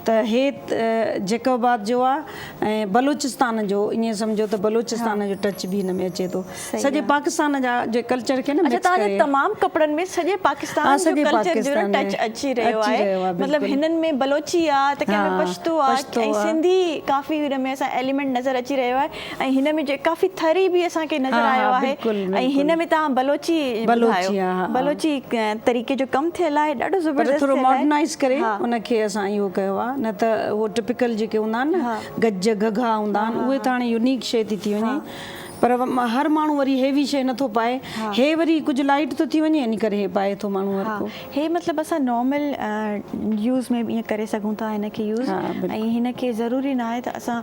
त हे जेकोबाद जो आहे ऐं बलूचिस्तान जो ईअं सम्झो त बलूचिस्तान जो टच बि हिन में अचे थो सॼे पाकिस्तान जा जे कल्चर खे न मिक्स करे तमामु कपिड़नि में सॼे पाकिस्तान जो कल्चर जो टच अची रहियो आहे मतिलबु हिननि में बलोची आहे त कंहिं में पश्तो आहे ऐं सिंधी काफ़ी हिन में असां एलिमेंट नज़र अची रहियो आहे ऐं हिन में जे काफ़ी थरी बि असांखे नज़र आयो आहे ऐं हिन में तव्हां बलोची तरीक़े जो कमु थियल आहे ॾाढो ज़बरदस्त थोरो मॉडर्नाइज़ करे उनखे असां इहो कयो आहे न त उहो टिपिकल जेके हूंदा आहिनि न गज गगा हूंदा आहिनि उहे त हाणे यूनिक शइ थी वञे पर हर माण्हू वरी हेवी शइ नथो पाए हे वरी कुझु लाइट थो थी वञे इन करे हे पाए थो माण्हू हर को हे मतिलबु असां नॉर्मल यूज़ में ईअं करे सघूं था हिनखे यूज़ ऐं हिनखे ज़रूरी न आहे त असां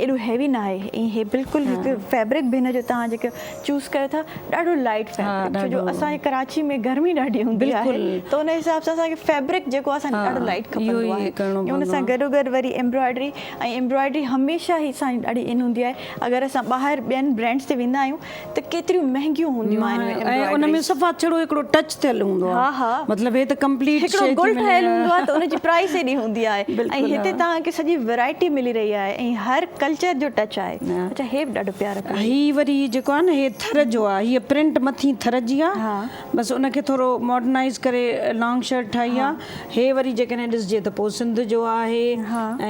एॾो हैवी न आहे ऐं हे बिल्कुलु हिकु फैब्रिक बि हिन जो तव्हां जेके चूज़ कयो था ॾाढो लाइट फैब्रिक छो जो असांजे कराची में गर्मी ॾाढी हूंदी आहे त उन हिसाब सां असांखे फैब्रिक जेको आहे असांखे ॾाढो लाइट खपंदो आहे उन सां गॾोगॾु वरी एम्ब्रॉयडरी ऐं एम्ब्रॉयडरी हमेशह ई असांजी ॾाढी इन हूंदी आहे अगरि असां ॿाहिरि ॿियनि ब्रांड्स ते वेंदा आहियूं त केतिरियूं महांगियूं हूंदियूं आहिनि ऐं उन में सफ़ा छड़ो हिकिड़ो टच थियल हूंदो आहे मतिलबु हे त कंप्लीट हिकिड़ो गुल ठहियल हूंदो आहे त उनजी प्राइस एॾी हूंदी आहे ऐं हिते तव्हांखे सॼी वैरायटी मिली रही आहे ऐं हर कल्चर जो टच आहे अच्छा हे बि ॾाढो प्यारो हीअ वरी जेको आहे न हे थर जो आहे हीअ प्रिंट मथी थर जी आहे बसि उनखे थोरो मॉडर्नाइज़ करे लॉन्ग शर्ट ठाही आहे हे वरी जेकॾहिं ॾिसजे त पोइ सिंध जो आहे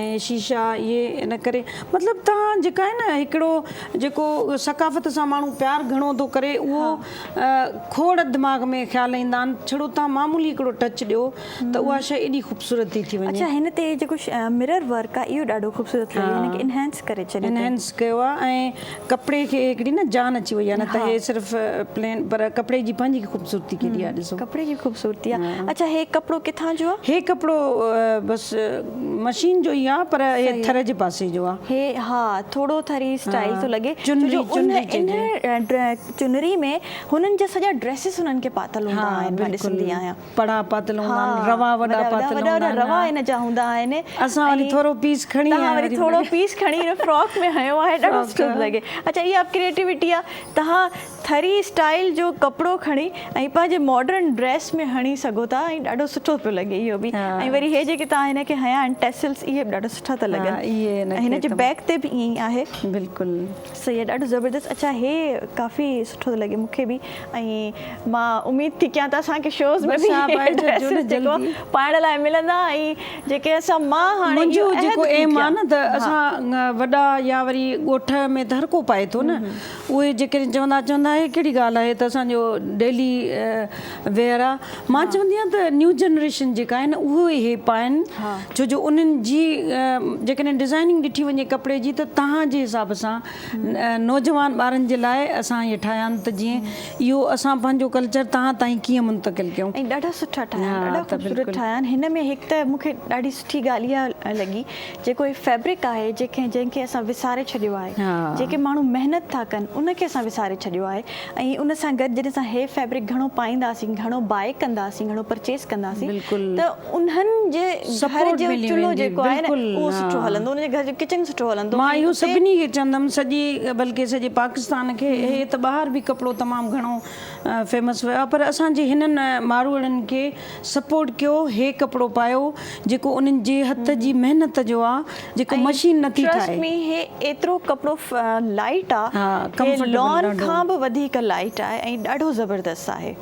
ऐं शीशा इहे इन करे मतिलबु तव्हां जेका आहे न हिकिड़ो जेको सकाफ़त सां माण्हू प्यार घणो थो करे उहो खोड़ दिमाग़ में ख़्याल ईंदा आहिनि छड़ो तव्हां मामूली हिकिड़ो टच ॾियो त उहा शइ एॾी ख़ूबसूरत थी थी वञे अच्छा हिन ते जेको मिरर वर्क आहे इहो ॾाढो ख़ूबसूरत लॻे हिनखे इनहेंस करे छॾियो इनहेंस कयो आहे ऐं कपिड़े खे हिकिड़ी न जान अची वई आहे न त हे सिर्फ़ु प्लेन पर कपिड़े जी पंहिंजी ख़ूबसूरती केॾी आहे ॾिसो कपिड़े जी ख़ूबसूरती आहे अच्छा हे कपिड़ो किथां जो आहे हे कपिड़ो बसि मशीन जो ई आहे पर हे थर जे पासे जो आहे हे हा थोरो थरी स्टाइल थो लॻे चुनरी में हुननि जा सॼा ड्रेसिस हुननि खे पातल हूंदा आहिनि मां ॾिसंदी आहियां पड़ा पातल हूंदा आहिनि रवा वॾा पातल हूंदा आहिनि रवा हिन जा हूंदा आहिनि असां वरी थोरो पीस खणी वरी थोरो पीस खणी फ्रॉक में हयो आहे ॾाढो सुठो लॻे अच्छा इहा क्रिएटिविटी आहे तव्हां थरी स्टाइल जो कपिड़ो खणी ऐं पंहिंजे मॉडर्न ड्रेस में हणी सघो था ऐं ॾाढो सुठो पियो लॻे इहो बि ऐं वरी हे जेके तव्हां हिनखे हया आहिनि टेसल्स इहे बि ॾाढा सुठा था लॻनि हिन जे बैक ते बि ईअं ई आहे बिल्कुलु सही आहे ॾाढो ज़बरदस्त अच्छा हे काफ़ी सुठो थो लॻे मूंखे बि ऐं मां उमेद थी कयां त असांखे शोज़ में बि जेको पाइण लाइ मिलंदा ऐं जेके असां मां हाणे मुंहिंजो जेको एम आहे न त असां वॾा या वरी ॻोठ में त हर को पाए थो न उहे जेके चवंदा आहे कहिड़ी ॻाल्हि आहे त असांजो डेली वेयर आहे मां चवंदी आहियां त न्यू जनरेशन जेका आहे न उहो ई हे पाइनि छो जो उन्हनि जी जेकॾहिं डिज़ाइनिंग ॾिठी वञे कपिड़े जी त तव्हांजे हिसाब सां नौजवान ॿारनि जे लाइ असां इहे ठाहिया आहिनि त जीअं इहो असां पंहिंजो कल्चर तव्हां ताईं कीअं मुंतक़िल कयूं ऐं ॾाढा सुठा ठाहिया आहिनि ॾाढा ख़ूबसूरत ठाहिया आहिनि हिन में हिकु त मूंखे ॾाढी सुठी ॻाल्हि इहा लॻी जेको हे फैब्रिक आहे जंहिंखे असां विसारे छॾियो आहे जेके माण्हू महिनत था कनि उनखे असां विसारे छॾियो आहे ऐं उन सां गॾु जॾहिं असां हे फैब्रिक घणो पाईंदासीं घणो बाए कंदासीं घणो परचेस कंदासीं त उन्हनि जे घर जो चुल्हो जेको आहे न उहो सुठो हलंदो उनजे घर जो किचन सुठो हलंदो मां इहो सभिनी खे चवंदमि सॼी बल्कि सॼे पाकिस्तान खे हे त ॿाहिरि बि कपिड़ो तमामु घणो फेमस वियो आहे पर असांजे हिननि मारूड़नि खे सपोर्ट कयो हे कपिड़ो पायो जेको उन्हनि जे हथ जी महिनत जो आहे जेको मशीन नथी ठाहे हे एतिरो कपिड़ो लाइट आहे लॉन खां बि वधीक लाइट आहे ऐं ॾाढो ज़बरदस्त आहे।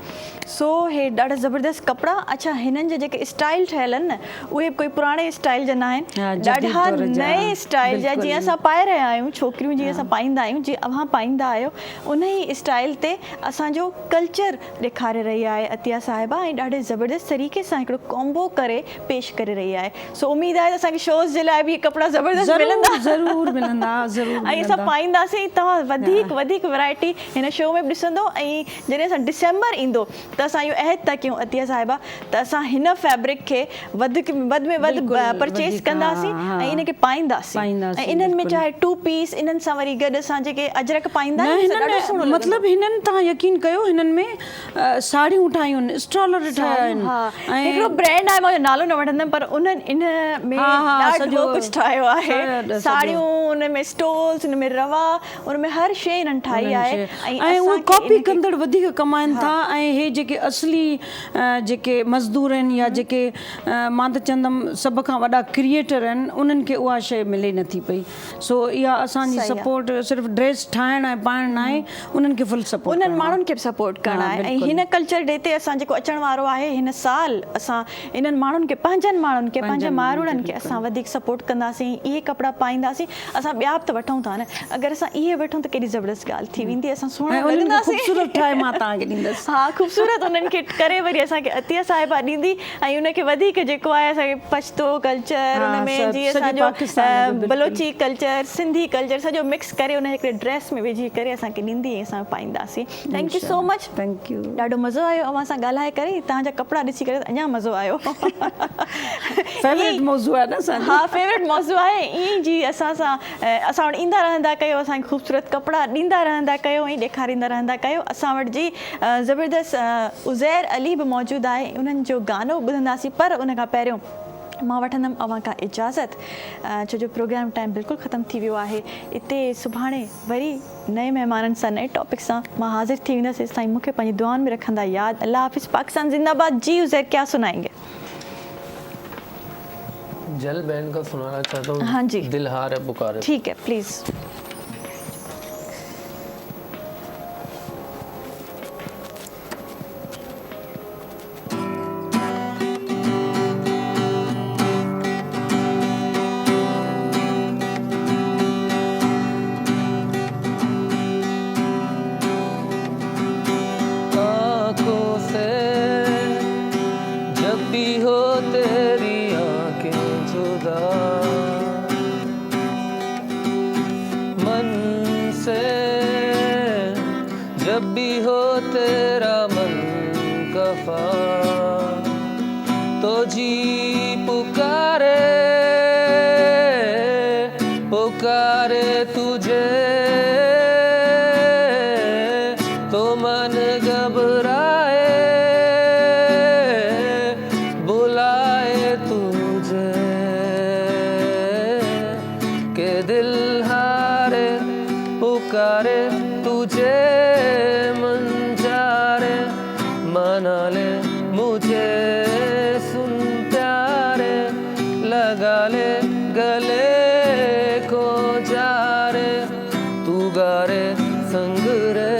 सो हे ॾाढा ज़बरदस्त कपिड़ा। अच्छा, हिननि जे जेके स्टाइल ठहियल आहिनि न उहे कोई पुराणे स्टाइल जा न आहिनि, ॾाढा नए स्टाइल जा, जीअं असां पाए रहिया आहियूं, छोकिरियूं जीअं असां पाईंदा आहियूं, जीअं अव्हां पाईंदा आहियो उन ई स्टाइल ते असांजो कल्चर ॾेखारे रही आहे अतिया साहिबा, ऐं ॾाढे ज़बरदस्त तरीक़े सां हिकिड़ो कॉम्बो करे पेश करे रही आहे। सो उमेदु आहे त असांखे शोज़ जे लाइ बि कपिड़ा ज़बरदस्त मिलंदा, ज़रूरु मिलंदा, ज़रूरु। ऐं असां पाईंदासीं, तव्हां वधीक वधीक वैरायटी हिन शो में बि ॾिसंदो। ऐं जॾहिं असां डिसंबर ईंदो त असां इहो अहद था कयूं अतिया साहिबा त असां हिन फैब्रिक खे वधि में वधि परचेस कंदासीं ऐं इनखे पाईंदासीं। ऐं इन्हनि में चाहे 2 पीस, इन्हनि सां वरी गॾु असां जेके अजरक पाईंदा आहियूं, मतिलबु हिननि तव्हां यकीन कयो हिननि में साड़ियूं ठाहियूं आहिनि, स्टॉलर ठाहिया आहिनि। हिकिड़ो ब्रांड आहे, मां नालो न वठंदमि, पर उन्हनि इन में ॾाढो कुझु ठाहियो आहे। साड़ियूं, उन में स्टोल्स, उन में रवा, उन में हर शइ हिननि ठाही आहे। ऐं उहे कॉपी कंदड़ वधीक कमाइनि था। ऐं हे जेके असली जेके मज़दूर आहिनि या जेके मां त चवंदमि सभ खां वॾा क्रिएटर आहिनि, उन्हनि खे उहा शइ मिले नथी पई। सो इहा असांजी सपोर्ट सिर्फ़ु ड्रेस ठाहिण ऐं पाइण न आहे, उन्हनि खे फुल सपोर्ट, उन्हनि माण्हुनि खे बि सपोर्ट करणु आहे। ऐं हिन कल्चर डे ते असां जेको अचण वारो आहे हिन साल, असां इन्हनि माण्हुनि खे, पंहिंजनि माण्हुनि खे, पंहिंजे मारूड़नि खे असां वधीक सपोर्ट कंदासीं, इहे कपिड़ा पाईंदासीं। असां ॿिया बि त वठूं था न, अगरि असां इहे वठूं त केॾी ज़बरदस्त ॻाल्हि थी वेंदी, असां सुहिणा लॻंदासीं। ख़ूबसूरत ठाहे मां तव्हांखे ॾींदसि। हा, ख़ूबसूरत उन्हनि खे करे वरी असांखे अतिया साहिबा ॾींदी। ऐं उनखे वधीक जेको आहे असांखे पछतो कल्चर, उन में जीअं असांजो बलोची कल्चर, सिंधी कल्चर सॼो मिक्स करे उन हिकिड़े ड्रेस में विझी करे असांखे ॾींदी ऐं असां पाईंदासीं। Thank you so much, thank U. ॾाढो मज़ो आयो अव्हां सां ॻाल्हाए करे, तव्हांजा कपिड़ा ॾिसी करे अञा मज़ो आयो। फेवरेट मौज़ू आहे न असांजो। हा, फेवरेट मौज़ू आहे। ईअं जी असां वटि ईंदा रहंदा कयो, असांखे ख़ूबसूरत कपिड़ा ॾींदा रहंदा कयो ऐं ॾेखारींदा रहंदा कयो। असां वटि जी ज़बरदस्त उज़ैर अली बि मौजूदु आहे, उन्हनि जो गानो ॿुधंदासीं, पर उन खां पहिरियों मां वठंदमि अव्हां खां इजाज़त, छो जो प्रोग्राम टाइम बिल्कुलु ख़तमु थी वियो आहे। हिते सुभाणे वरी नए महिमाननि सां, नए टॉपिक सां मां हाज़िर थी वेंदसि। इस ताईं मूंखे पंहिंजी दुआउनि में रखंदा यादि। अल्लाह हाफ़िज़, पाकिस्तान ज़िंदाबाद। जी उज़ैर, क्या सुनाएंगे? जल बहन का सुनाना चाहता हूँ। हाँ जी, दिल हार है पुकारे। ठीक है, प्लीज़। जब भी हो तेरा मन कफा तो जी पुकारे पुकारे तुझे तो मन घबराए बुलाए तुझे के दिल हारे पुकारे तुझे मना ले मुझे सुन प्यारे लगा ले गले को जा रे तू गा रे संग रे